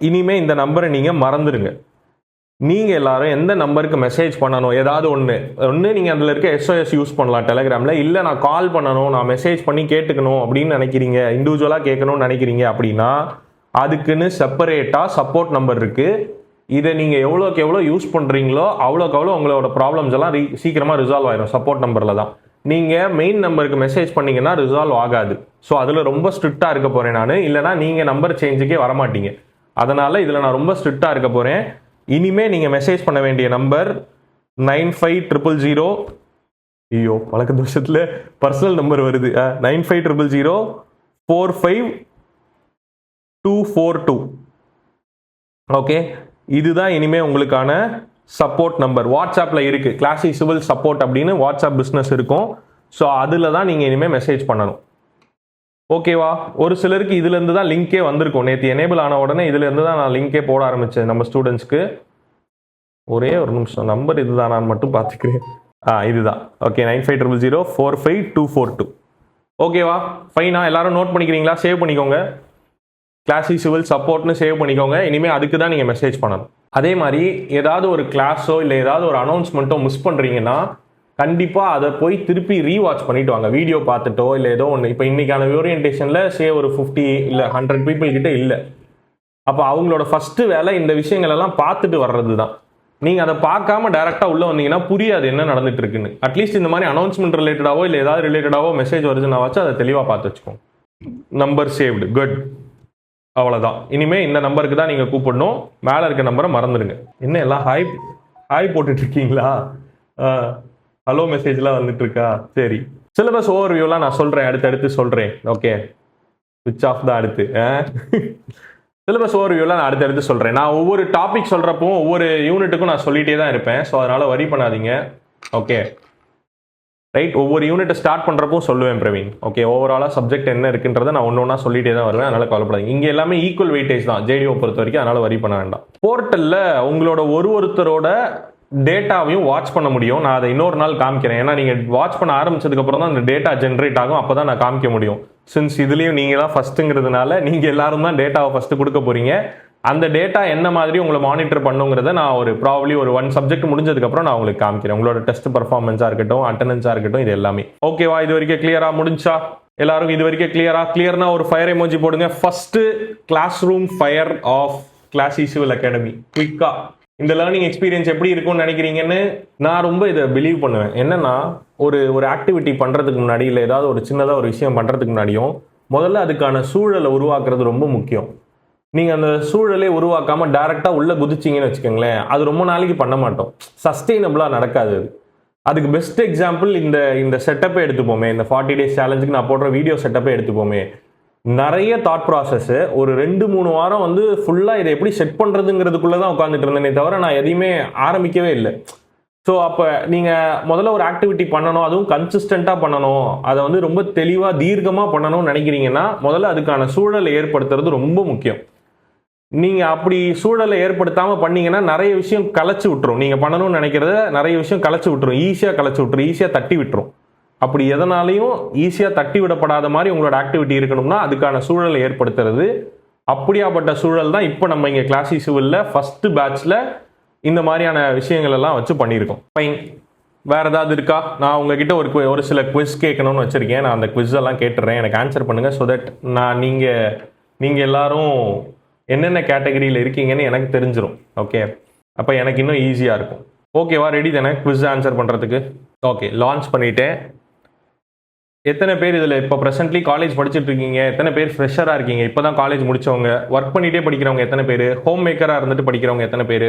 [SPEAKER 1] இனிமேல் இந்த நம்பரை நீங்கள் மறந்துடுங்க. நீங்கள் எல்லாரும் எந்த நம்பருக்கு மெசேஜ் பண்ணணும், ஏதாவது ஒன்று நீங்கள் அதில் இருக்க எஸ்ஓஎஸ் யூஸ் பண்ணலாம் டெலிகிராமில். இல்லை நான் கால் பண்ணணும், நான் மெசேஜ் பண்ணி கேட்டுக்கணும் அப்படின்னு நினைக்கிறீங்க, இண்டிவிஜுவலாக கேட்கணும்னு நினைக்கிறீங்க அப்படின்னா அதுக்குன்னு செப்பரேட்டாக சப்போர்ட் நம்பர் இருக்குது. இதை நீங்கள் எவ்வளோக்கு எவ்வளோ யூஸ் பண்ணுறீங்களோ அவ்வளோக்கு அவ்வளோ உங்களோட ப்ராப்ளம்ஸ் எல்லாம் சீக்கிரமாக ரிசால்வ் ஆயிடும் சப்போர்ட் நம்பரில் தான். நீங்கள் மெயின் நம்பருக்கு மெசேஜ் பண்ணிங்கன்னா ரிசால்வ் ஆகாது. ஸோ அதில் ரொம்ப ஸ்ட்ரிக்டாக இருக்க போகிறேன் நான். இல்லைனா நீங்கள் நம்பர் சேஞ்சுக்கே வரமாட்டீங்க. அதனால் இதில் நான் ரொம்ப ஸ்ட்ரிக்டாக இருக்க போகிறேன். இனிமேல் நீங்கள் மெசேஜ் பண்ண வேண்டிய நம்பர் 9500 ஐயோ பழக்க தோஷத்தில் பர்சனல் நம்பர் வருது. 9500045242. ஓகே, இதுதான் இனிமேல் உங்களுக்கான சப்போர்ட் நம்பர். வாட்ஸ்அப்பில் இருக்குது, கிளாசி சிவில் சப்போர்ட் அப்படின்னு வாட்ஸ்அப் பிஸ்னஸ் இருக்கும். ஸோ அதில் தான் நீங்கள் இனிமேல் மெசேஜ் பண்ணணும். ஓகேவா? ஒரு சிலருக்கு இதுலேருந்து தான் லிங்கே வந்திருக்கும். நேற்று எனேபிள் ஆன உடனே இதுலேருந்து தான் நான் லிங்கே போட ஆரம்பித்தேன் நம்ம ஸ்டூடெண்ட்ஸ்க்கு. ஒரே ஒரு நிமிஷம், நம்பர் இதுதான், நான் மட்டும் பார்த்துக்கிறேன். இதுதான். ஓகே, 9500045242. ஓகேவா? ஃபைனா? எல்லாரும் நோட் பண்ணிக்கிறீங்களா? சேவ் பண்ணிக்கோங்க. கிளாசி சிவில் சப்போர்ட்னு சேவ் பண்ணிக்கோங்க. இனிமேல் அதுக்கு தான் நீங்கள் மெசேஜ் பண்ணணும். அதே மாதிரி ஏதாவது ஒரு கிளாஸோ இல்லை ஏதாவது ஒரு அனௌன்ஸ்மெண்ட்டோ மிஸ் பண்ணுறீங்கன்னா கண்டிப்பாக அதை போய் திருப்பி ரீவாட்ச் பண்ணிட்டு வாங்க. வீடியோ பார்த்துட்டோ இல்லை ஏதோ ஒன்று. இப்போ இன்றைக்கான ஓரியன்டேஷனில் ஒரு 50 இல்லை 100 பீப்புள் கிட்ட இல்லை. அப்போ அவங்களோட ஃபஸ்ட்டு வேலை இந்த விஷயங்கள் எல்லாம் பார்த்துட்டு வர்றது தான். நீங்கள் அதை பார்க்காம டைரெக்டாக உள்ளே வந்தீங்கன்னா புரியாது என்ன நடந்துட்டு இருக்குன்னு. அட்லீஸ்ட் இந்த மாதிரி அனௌன்ஸ்மெண்ட் ரிலேட்டடாவோ இல்லை ஏதாவது ரிலேட்டடாவோ மெசேஜ் வருதுன்னா வச்சு அதை தெளிவாக பார்த்து வச்சுக்கோங்க. Number saved. குட். அவ்வளோதான். இனிமேல் இந்த நம்பருக்கு தான் நீங்கள் கூப்பிடணும். மேலே இருக்க நம்பரை மறந்துடுங்க. என்ன எல்லாம் ஹாய் போட்டுட்ருக்கீங்களா? ஹலோ மெசேஜ்லாம் வந்துட்டு இருக்கா? சரி. சிலபஸ் ஓவர்வியூலாம் நான் சொல்கிறேன், அடுத்தடுத்து சொல்கிறேன். ஓகே, ஸ்விட்ச் ஆஃப் தான் அடுத்து. சிலபஸ் ஓவர்வியூலாம் நான் அடுத்தடுத்து சொல்கிறேன். நான் ஒவ்வொரு டாபிக் சொல்கிறப்போ ஒவ்வொரு யூனிட்டுக்கும் நான் சொல்லிகிட்டே தான் இருப்பேன். ஸோ அதனால் வரி பண்ணாதீங்க. ஓகே ரைட், ஒவ்வொரு யூனிட்டை ஸ்டார்ட் பண்ணுறப்போ சொல்லுவேன் பிரவீன். ஓகே, ஓவராலாக சப்ஜெக்ட் என்ன இருக்குன்றதை நான் ஒன்று ஒன்றா சொல்லிட்டே தான் வருவேன். அதனால் கவலைப்படாதீங்க. இங்கே எல்லாமே ஈக்குவல் வெயிட்டேஜ் தான் ஜேடிஓ பொறுத்த வரைக்கும். அதனால் வரி பண்ண வேண்டாம். போர்ட்டலில் உங்களோட ஒருத்தரோட டேட்டாவையும் வாட்ச் பண்ண முடியும். நான் அதை இன்னொரு நாள் காமிக்கிறேன். ஏன்னா நீங்கள் வாட்ச் பண்ண ஆரம்பிச்சதுக்கப்புறம் தான் அந்த டேட்டா ஜென்ரேட் ஆகும். அப்போ தான் நான் காமிக்க முடியும். சின்ஸ் இதுலேயும் நீங்கள் தான் ஃபஸ்ட்டுங்கிறதுனால நீங்கள் எல்லாரும் தான் டேட்டாவை ஃபஸ்ட்டு கொடுக்க போகிறீங்க. அந்த டேட்டா என்ன மாதிரி உங்களை மானிட்டர் பண்ணுங்கிறத நான் ப்ராப்ளி ஒரு 1 சப்ஜெக்ட் முடிஞ்சதுக்கப்புறம் நான் உங்களுக்கு காமிக்கிறேன். உங்களோட டெஸ்ட் பர்ஃபார்மன்ஸாக இருக்கட்டும், அட்டண்டன்ஸாக இருக்கட்டும், இது எல்லாமே. ஓகேவா? இது வரைக்கும் கிளியரா? முடிஞ்சா எல்லாரும் இது வரைக்கும் கிளியர்னா ஒரு ஃபயர் எமோஜி போடுங்க. First class room fire of Classy Civil Academy. குயிக்கா இந்த லேர்னிங் எக்ஸ்பீரியன்ஸ் எப்படி இருக்கும்னு நினைக்கிறீங்கன்னு நான் ரொம்ப இதை பிலீவ் பண்ணுவேன். என்னன்னா ஒரு ஆக்டிவிட்டி பண்ணுறதுக்கு முன்னாடி இல்லை ஏதாவது ஒரு சின்னதாக ஒரு விஷயம் பண்ணுறதுக்கு முன்னாடியும் முதல்ல அதுக்கான சூழலை உருவாக்குறது ரொம்ப முக்கியம். நீங்கள் அந்த சூழலே உருவாக்காமல் டைரெக்டாக உள்ளே குதிச்சிங்கன்னு வச்சுக்கோங்களேன், அது ரொம்ப நாளைக்கு பண்ண மாட்டோம். சஸ்டெயினபிளாக நடக்காது. அதுக்கு பெஸ்ட் எக்ஸாம்பிள் இந்த செட்டப்பை எடுத்துப்போமே. இந்த 40 days சேலஞ்சுக்கு நான் போடுற வீடியோ செட்டப்பை எடுத்துப்போமே. நிறைய தாட் ப்ராசஸ்ஸு ஒரு 2-3 வாரம் ஃபுல்லாக இதை எப்படி செட் பண்ணுறதுங்கிறதுக்குள்ளே தான் உட்காந்துட்டு இருந்தேனே தவிர நான் எதையுமே ஆரம்பிக்கவே இல்லை. ஸோ அப்போ நீங்கள் முதல்ல ஒரு ஆக்டிவிட்டி பண்ணணும், அதுவும் கன்சிஸ்டண்ட்டாக பண்ணணும், அதை ரொம்ப தெளிவாக தீர்க்கமாக பண்ணணும்னு நினைக்கிறீங்கன்னா முதல்ல அதுக்கான சூழலை ஏற்படுத்துறது ரொம்ப முக்கியம். நீங்கள் அப்படி சூழலை ஏற்படுத்தாமல் பண்ணீங்கன்னா நிறைய விஷயம் கலைச்சி விட்டுரும். நீங்கள் பண்ணணும்னு நினைக்கிறத நிறைய விஷயம் கலைச்சி விட்டுரும், ஈஸியாக தட்டி விட்டுரும். அப்படி எதனாலையும் ஈஸியாக தட்டி விடப்படாத மாதிரி உங்களோட ஆக்டிவிட்டி இருக்கணும்னா அதுக்கான சூழலை ஏற்படுத்துறது. அப்படியாப்பட்ட சூழல் தான் இப்போ நம்ம இங்கே கிளாசி சிவிலில் ஃபஸ்ட்டு பேட்சில் இந்த மாதிரியான விஷயங்கள் எல்லாம் வச்சு பண்ணியிருக்கோம். ஃபைன், வேறு ஏதாவது இருக்கா? நான் உங்ககிட்ட ஒரு சில குவிஸ் கேட்கணும்னு வச்சுருக்கேன். நான் அந்த குவிஸ் எல்லாம் கேட்டுடுறேன், எனக்கு ஆன்சர் பண்ணுங்கள். ஸோ தட் நீங்கள் எல்லாரும் என்னென்ன கேட்டகரியில் இருக்கீங்கன்னு எனக்கு தெரிஞ்சிடும். ஓகே, அப்போ எனக்கு இன்னும் ஈஸியாக இருக்கும். ஓகேவா? ரெடி தானே குவிஸ் ஆன்சர் பண்ணுறதுக்கு? ஓகே, லான்ச் பண்ணிவிட்டேன். எத்தனை பேர் இதில் இப்போ ப்ரெசென்ட்லி காலேஜ் படிச்சுட்டு இருக்கீங்க? எத்தனை பேர் ஃப்ரெஷராக இருக்கீங்க? இப்போ தான் காலேஜ் முடிச்சவங்க, ஒர்க் பண்ணிகிட்டே படிக்கிறவங்க எத்தனை பேர்? ஹோம் மேக்கராக இருந்துட்டு படிக்கிறவங்க எத்தனை பேர்?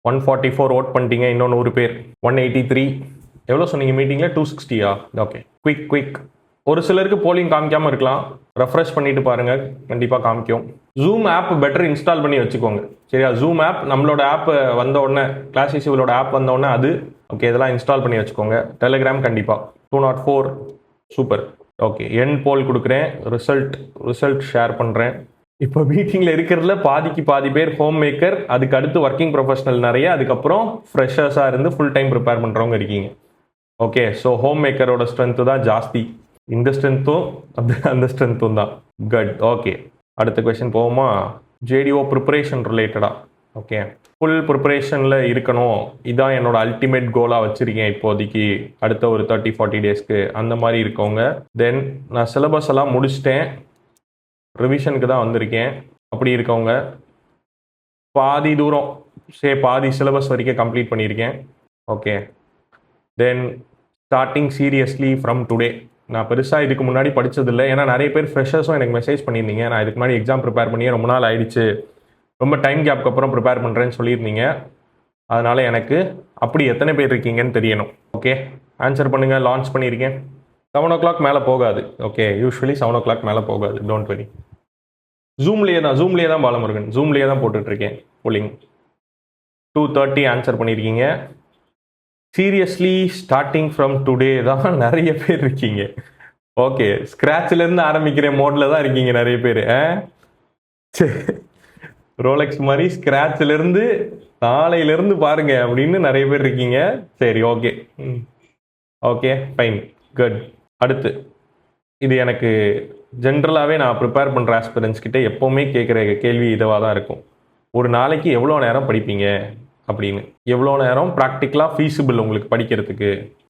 [SPEAKER 1] 144 ஓட் பண்ணிட்டீங்க. இன்னொன்று 100 பேர். 183. எவ்வளோ சொன்னீங்க மீட்டிங்கில்? 260யா? Okay, quick. ஒரு சிலருக்கு போலிங் காமிக்காமல் இருக்கலாம். ரெஃப்ரெஷ் பண்ணிட்டு பாருங்கள், கண்டிப்பாக காமிக்கும். ஜூம் ஆப் பெட்டர் இன்ஸ்டால் பண்ணி வச்சுக்கோங்க. சரியா? ஜூம் ஆப் நம்மளோட ஆப் வந்த உடனே, கிளாசி சிவிலோட ஆப் வந்த உடனே அது ஓகே, இதெல்லாம் இன்ஸ்டால் பண்ணி வச்சுக்கோங்க. டெலிகிராம் கண்டிப்பாக. 204. சூப்பர். ஓகே, என் போல் கொடுக்குறேன். ரிசல்ட் ஷேர் பண்ணுறேன். இப்போ மீட்டிங்கில் இருக்கிறதுல பாதி பேர் ஹோம் மேக்கர், அதுக்கு அடுத்து ஒர்க்கிங் ப்ரொஃபஷனல் நிறைய, அதுக்கப்புறம் ஃப்ரெஷர்ஸாக இருந்து ஃபுல் டைம் ப்ரிப்பேர் பண்ணுறவங்க இருக்கீங்க. ஓகே, ஸோ ஹோம் மேக்கரோட ஸ்ட்ரென்த்து தான் ஜாஸ்தி. இந்த ஸ்ட்ரென்த்தும் அந்த ஸ்ட்ரென்த்தும் தான். குட். ஓகே, அடுத்த கொஸ்டின் போவோமா? ஜேடிஓ ப்ரிப்பரேஷன் ரிலேட்டடாக. ஓகே, ஃபுல் ப்ரிப்பரேஷனில் இருக்கணும், இதான் என்னோட அல்டிமேட் கோலாக வச்சுருக்கேன் இப்போதைக்கு அடுத்த ஒரு 30-40 டேஸ்க்கு. அந்த மாதிரி இருக்கவங்க தென் நான் சிலபஸ் எல்லாம் முடிச்சிட்டேன், ரிவிஷனுக்கு தான் வந்திருக்கேன். அப்படி இருக்கவங்க பாதி தூரம் பாதி சிலபஸ் வரைக்கும் கம்ப்ளீட் பண்ணியிருக்கேன். Okay, then starting seriously from today. நான் பெருசாக இதுக்கு முன்னாடி படித்ததில்லை. ஏன்னா நிறைய பேர் ஃப்ரெஷர்ஸும் எனக்கு மெசேஜ் பண்ணியிருந்தீங்க, நான் இதுக்கு முன்னாடி எக்ஸாம் ப்ரிப்பேர் பண்ணி ரொம்ப நாள் ஆயிடுச்சு, ரொம்ப டைம் கேப்க்கு அப்புறம் ப்ரிப்பேர் பண்ணுறேன்னு சொல்லியிருந்தீங்க. அதனால் எனக்கு அப்படி எத்தனை பேர் இருக்கீங்கன்னு தெரியணும். ஓகே, ஆன்சர் பண்ணுங்கள். லான்ச் பண்ணியிருக்கேன். 7 o'clock மேலே போகாது. ஓகே, யூஸ்வலி 7 o'clock மேலே போகாது. Don't worry. ஜூம்லேயே தான் பாலமுருகன், ஜூம்லேயே தான் போட்டுட்ருக்கேன் போலிங். 2:30 ஆன்சர் பண்ணியிருக்கீங்க. சீரியஸ்லி ஸ்டார்டிங் ஃப்ரம் டுடே தான் நிறைய பேர் இருக்கீங்க. ஓகே, ஸ்க்ராட்ச்லேருந்து ஆரம்பிக்கிற மோடில் தான் இருக்கீங்க நிறைய பேர். ரோலெக்ஸ் மாதிரி ஸ்க்ராட்ச்லேருந்து நாளையிலேருந்து பாருங்க அப்படின்னு நிறைய பேர் இருக்கீங்க. சரி, ஓகே ஃபைன், குட். அடுத்து இது எனக்கு ஜென்ரலாகவே நான் ப்ரிப்பேர் பண்ணுற ஆஸ்பிரன்ஸ் கிட்டே எப்போவுமே கேட்குற கேள்வி இதுவாக தான் இருக்கும். ஒரு நாளைக்கு எவ்வளோ நேரம் படிப்பீங்க அப்படின்னு. எவ்வளோ நேரம் ப்ராக்டிக்கலாக ஃபீஸிபிள் உங்களுக்கு படிக்கிறதுக்கு?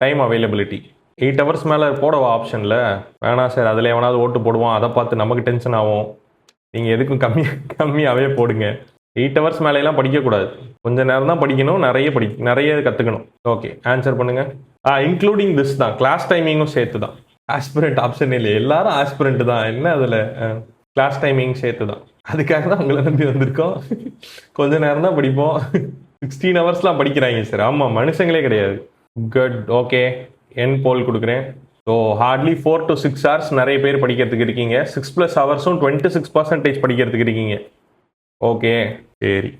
[SPEAKER 1] டைம் அவைலபிலிட்டி 8 hours மேலே போடவா ஆப்ஷனில்? வேணாம் சார், அதில் எவனாவது ஓட்டு போடுவான், அதை பார்த்து நமக்கு டென்ஷன் ஆகும். நீங்கள் எதுக்கும் கம்மியாகவே போடுங்க. 8 hours மேலேலாம் படிக்கக்கூடாது, கொஞ்சம் நேரம் தான் படிக்கணும், நிறைய கற்றுக்கணும். ஓகே, ஆன்சர் பண்ணுங்கள். இன்க்ளூடிங் திஸ் தான், கிளாஸ் டைமிங்கும் சேர்த்து தான். ஆஸ்பிரண்ட் ஆப்ஷன் இல்லை, எல்லாரும் ஆஸ்பிரண்ட் தான். என்ன அதில் கிளாஸ் டைமிங் சேர்த்து தான். அதுக்காக தான் உங்களை நம்பி வந்திருக்கோம். கொஞ்ச நேரம் தான் படிப்போம். 16 hours படிக்கிறாங்க சார். ஆமாம், மனுஷங்களே கிடையாது. குட். ஓகே, என் போல் கொடுக்குறேன். ஸோ ஹார்ட்லி 4 to 6 hours நிறைய பேர் படிக்கிறதுக்கு இருக்கீங்க. 6+ ஹவர்ஸும் 26% படிக்கிறதுக்கு இருக்கீங்க. ஓகே, சரி.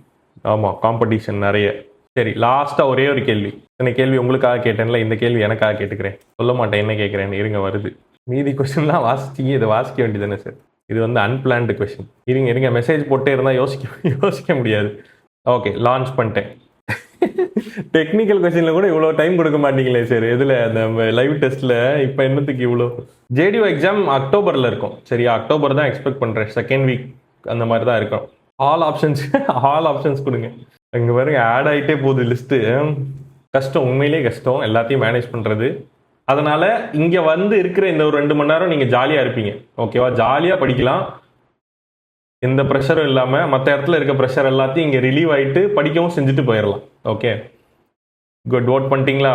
[SPEAKER 1] ஆமாம், காம்படிஷன் நிறைய. சரி, லாஸ்ட்டாக ஒரே ஒரு கேள்வி. இந்த கேள்வி உங்களுக்காக கேட்டேன்ல, இந்த கேள்வி எனக்காக கேட்டுக்கிறேன். சொல்ல மாட்டேன் என்ன கேட்குறேன்னு, இருங்க வருது. மீதி கொஸ்டின்லாம் வாசிச்சிங்க, இதை வாசிக்க வேண்டியதானே சார்? இது வந்து அன்பிளான்டு கொஸ்டின். இருங்க மெசேஜ் போட்டே இருந்தால் யோசிக்க முடியாது. ஓகே, லான்ச் பண்ணிட்டேன். டெக்னிக்கல் கொஸ்டினில் கூட இவ்வளோ டைம் கொடுக்க மாட்டீங்களே சார். இதில் அந்த லைவ் டெஸ்ட்டில் இப்போ என்னத்துக்கு இவ்வளோ? ஜேடிஓ எக்ஸாம் அக்டோபரில் இருக்கும். சரியா, அக்டோபர் தான் எக்ஸ்பெக்ட் பண்ணுறேன். செகண்ட் வீக் அந்த மாதிரி தான் இருக்கும். ஆல் ஆப்ஷன்ஸ் கொடுங்க. இங்கே பாருங்க, ஆட் ஆகிட்டே போகுது லிஸ்ட்டு. கஷ்டம், உண்மையிலே கஷ்டம் எல்லாத்தையும் மேனேஜ் பண்ணுறது. அதனால் இங்கே வந்து இருக்கிற இந்த ஒரு 2 மணி நேரம் நீங்கள் ஜாலியாக இருப்பீங்க. ஓகேவா, ஜாலியாக படிக்கலாம், எந்த ப்ரெஷரும் இல்லாமல். மற்ற இடத்துல இருக்க ப்ரெஷர் எல்லாத்தையும் இங்கே ரிலீவ் ஆகிட்டு படிக்கவும் செஞ்சுட்டு போயிடலாம். Okay, good. ஓட் பண்ணிட்டீங்களா?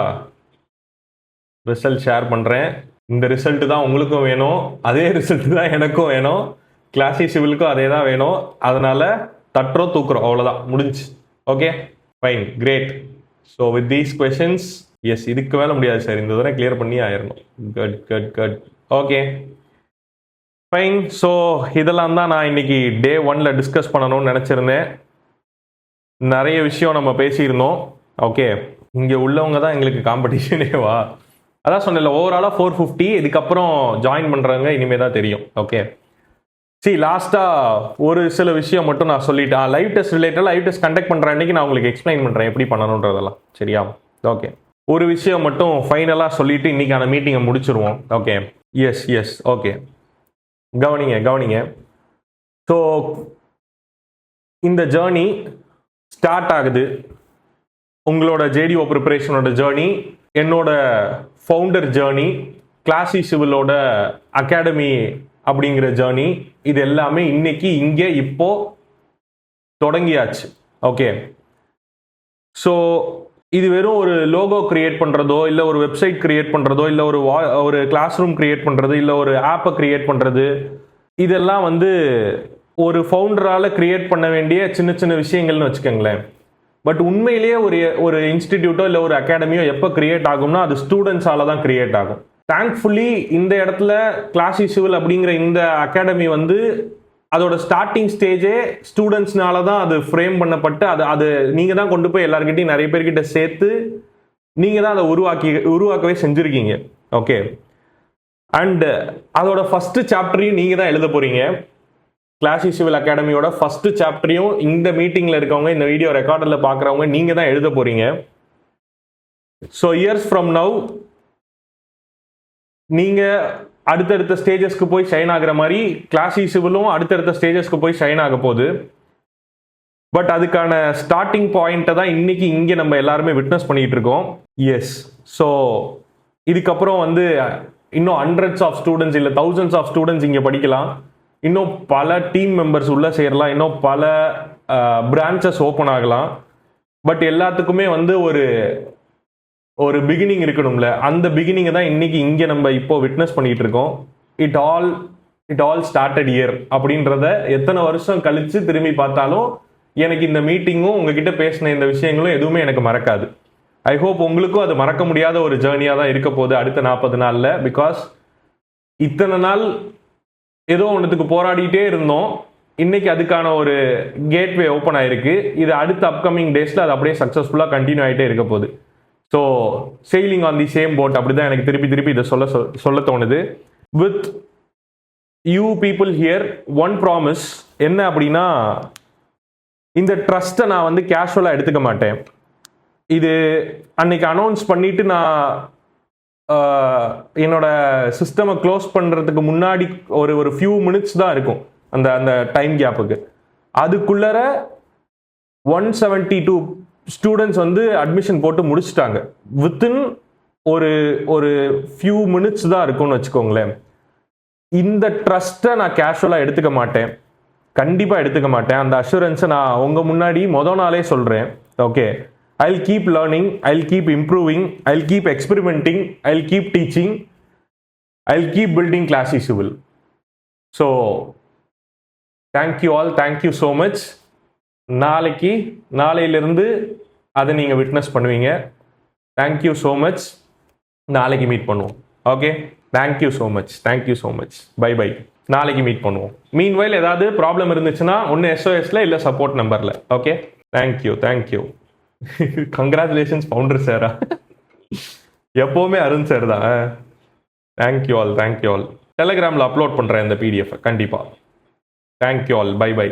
[SPEAKER 1] ரிசல்ட் ஷேர் பண்ணுறேன். இந்த ரிசல்ட்டு தான் உங்களுக்கும் வேணும், அதே ரிசல்ட்டு தான் எனக்கும் வேணும், கிளாசி சிவிலுக்கும் அதே தான் வேணும். அதனால் தட்டுறோம் தூக்குறோம், அவ்வளோதான், முடிஞ்சு. Okay, fine, great. So with these questions, yes, இதுக்கு மேலே முடியாது சார், இந்த தடவை கிளியர் பண்ணி ஆயிடணும். குட். Okay, fine. ஸோ இதெல்லாம் தான் நான் இன்னைக்கு டே 1ல் டிஸ்கஸ் பண்ணணும்னு நினச்சிருந்தேன். நிறைய விஷயம் நம்ம பேசியிருந்தோம். ஓகே, இங்கே உள்ளவங்க தான் எங்களுக்கு காம்படிஷனேவா? அதான் சொன்னேன்ல, ஓவராலாக 450. இதுக்கப்புறம் ஜாயின் பண்ணுறவங்க இனிமேல் தான் தெரியும். ஓகே, லாஸ்ட்டாக ஒரு சில விஷயம் மட்டும் நான் சொல்லிட்டேன். Live test related, live test conduct பண்ணுற அன்றைக்கி நான் உங்களுக்கு எக்ஸ்பிளைன் பண்ணுறேன் எப்படி பண்ணணுன்றதெல்லாம். சரியா? ஓகே, ஒரு விஷயம் மட்டும் ஃபைனலாக சொல்லிவிட்டு இன்றைக்கான மீட்டிங்கை முடிச்சிருவோம். Okay, yes. ஓகே, கவனிங்க. ஸோ இந்த ஜேர்னி ஸ்டார்ட் ஆகுது. உங்களோட ஜேடிஓ ப்ரிப்பரேஷனோட ஜேர்னி, என்னோட ஃபவுண்டர் ஜேர்னி, கிளாசி சிவிலோட அகாடமி அப்படிங்கிற ஜேர்னி, இது எல்லாமே இன்னைக்கு இங்கே இப்போ தொடங்கியாச்சு. ஓகே, ஸோ இது வெறும் ஒரு லோகோ கிரியேட் பண்ணுறதோ, இல்லை ஒரு வெப்சைட் கிரியேட் பண்ணுறதோ, இல்லை ஒரு கிளாஸ் ரூம் கிரியேட் பண்ணுறது, இல்லை ஒரு ஆப்பை கிரியேட் பண்ணுறது, இதெல்லாம் வந்து ஒரு ஃபவுண்டரால் கிரியேட் பண்ண வேண்டிய சின்ன சின்ன விஷயங்கள்னு வச்சுக்கோங்களேன். பட் உண்மையிலேயே ஒரு இன்ஸ்டிடியூட்டோ இல்லை ஒரு அகாடமியோ எப்போ கிரியேட் ஆகும்னா அது ஸ்டூடெண்ட்ஸால தான் கிரியேட் ஆகும். தேங்க்ஃபுல்லி இந்த இடத்துல கிளாசி சிவில் அப்படிங்கிற இந்த அகாடமி வந்து அதோட ஸ்டார்டிங் ஸ்டேஜே ஸ்டூடெண்ட்ஸ்னால தான் அது ஃப்ரேம் பண்ணப்பட்டு அது நீங்கள் தான் கொண்டு போய் எல்லாருக்கிட்டையும் நிறைய பேர்கிட்ட சேர்த்து நீங்கள் தான் அதை உருவாக்கவே செஞ்சுருக்கீங்க. ஓகே, அண்ட் அதோட ஃபஸ்ட்டு சாப்டரையும் நீங்கள் தான் எழுத போகிறீங்க. கிளாசி சிவில் அகாடமியோட ஃபஸ்ட்டு சாப்டரையும் இந்த மீட்டிங்கில் இருக்கவங்க, இந்த வீடியோ ரெக்கார்டில் பார்க்குறவங்க நீங்கள் தான் எழுத போகிறீங்க. ஸோ இயர்ஸ் ஃப்ரம் நவ் நீங்கள் அடுத்தடுத்த ஸ்டேஜஸ்க்கு போய் ஷைன் ஆகுற மாதிரி கிளாசி சிவிலும் அடுத்தடுத்த ஸ்டேஜஸ்க்கு போய் ஷைன் ஆக போகுது. பட் அதுக்கான ஸ்டார்டிங் பாயிண்ட்டை தான் இன்னைக்கு இங்கே நம்ம எல்லாருமே விட்னஸ் பண்ணிட்டு இருக்கோம். எஸ், ஸோ இதுக்கப்புறம் வந்து இன்னும் ஹண்ட்ரட்ஸ் ஆஃப் ஸ்டூடெண்ட்ஸ் இல்லை தௌசண்ட்ஸ் ஆஃப் ஸ்டூடெண்ட்ஸ் இங்கே படிக்கலாம். இன்னும் பல டீம் மெம்பர்ஸ் உள்ளே சேரலாம். இன்னும் பல பிரான்ச்சஸ் ஓப்பன் ஆகலாம். பட் எல்லாத்துக்குமே வந்து ஒரு பிகினிங் இருக்கணும்ல. அந்த பிகினிங்கை தான் இன்னைக்கு இங்கே நம்ம இப்போ விட்னஸ் பண்ணிட்டு இருக்கோம். இட் ஆல் ஸ்டார்டட் இயர் அப்படின்றத எத்தனை வருஷம் கழிச்சு திரும்பி பார்த்தாலும் எனக்கு இந்த மீட்டிங்கும் உங்ககிட்ட பேசின இந்த விஷயங்களும் எதுவுமே எனக்கு மறக்காது. ஐ ஹோப் உங்களுக்கும் அது மறக்க முடியாத ஒரு ஜேர்னியாக தான் இருக்க போகுது அடுத்த 40 நாளில். பிகாஸ் இத்தனை நாள் ஏதோ ஒன்றுத்துக்கு போராடிட்டே இருந்தோம். இன்னைக்கு அதுக்கான ஒரு கேட்வே ஓப்பன் ஆயிருக்கு. இது அடுத்த அப்கமிங் டேஸில் அது அப்படியே சக்ஸஸ்ஃபுல்லாக கண்டினியூ ஆகிட்டே இருக்க போகுது. So sailing on the same boat, அப்படி தான் எனக்கு திருப்பி இதை சொல்ல தோணுது. With you people here one promise என்ன அப்படின்னா, இந்த ட்ரஸ்ட்டை நான் வந்து கேஷுவலாக எடுத்துக்க மாட்டேன். இது அன்னைக்கு அனௌன்ஸ் பண்ணிட்டு நான் என்னோட சிஸ்டமை க்ளோஸ் பண்ணுறதுக்கு முன்னாடி ஒரு ஃபியூ மினிட்ஸ் தான் இருக்கும் அந்த டைம் கேப்புக்கு. அதுக்குள்ளர 172 ஸ்டூடெண்ட்ஸ் வந்து அட்மிஷன் போட்டு முடிச்சுட்டாங்க. வித்தின் ஒரு ஃபியூ மினிட்ஸ் தான் இருக்கும்னு வச்சுக்கோங்களேன். இந்த ட்ரஸ்ட்டை நான் கேஷுவலாக எடுத்துக்க மாட்டேன், கண்டிப்பாக எடுத்துக்க மாட்டேன். அந்த அஷூரன்ஸை நான் உங்கள் முன்னாடி நாளே சொல்கிறேன். Okay, I'll keep learning, I'll keep improving, I'll keep experimenting, I'll keep teaching, I'll keep building Classy Civil. So, thank you all, thank you so much. நாளையிலிருந்து அதை நீங்கள் விட்னஸ் பண்ணுவீங்க. Thank you so much. நாளைக்கு meet பண்ணுவோம். Okay. Thank you so much bye bye. நாளைக்கு meet பண்ணுவோம். Meanwhile ஏதாவது problem இருந்துச்சுன்னா ஒன்று எஸ்ஓஎஸ்ல இல்லை சப்போர்ட் நம்பரில். Okay, thank you. கங்க்ராச்சுலேஷன்ஸ் ஃபவுண்டர் சாரா? எப்போவுமே அருண் சார் தான். Thank you all. டெலிகிராமில் அப்லோட் பண்ணுறேன் இந்த பிடிஎஃப் கண்டிப்பாக. Thank you all. பை.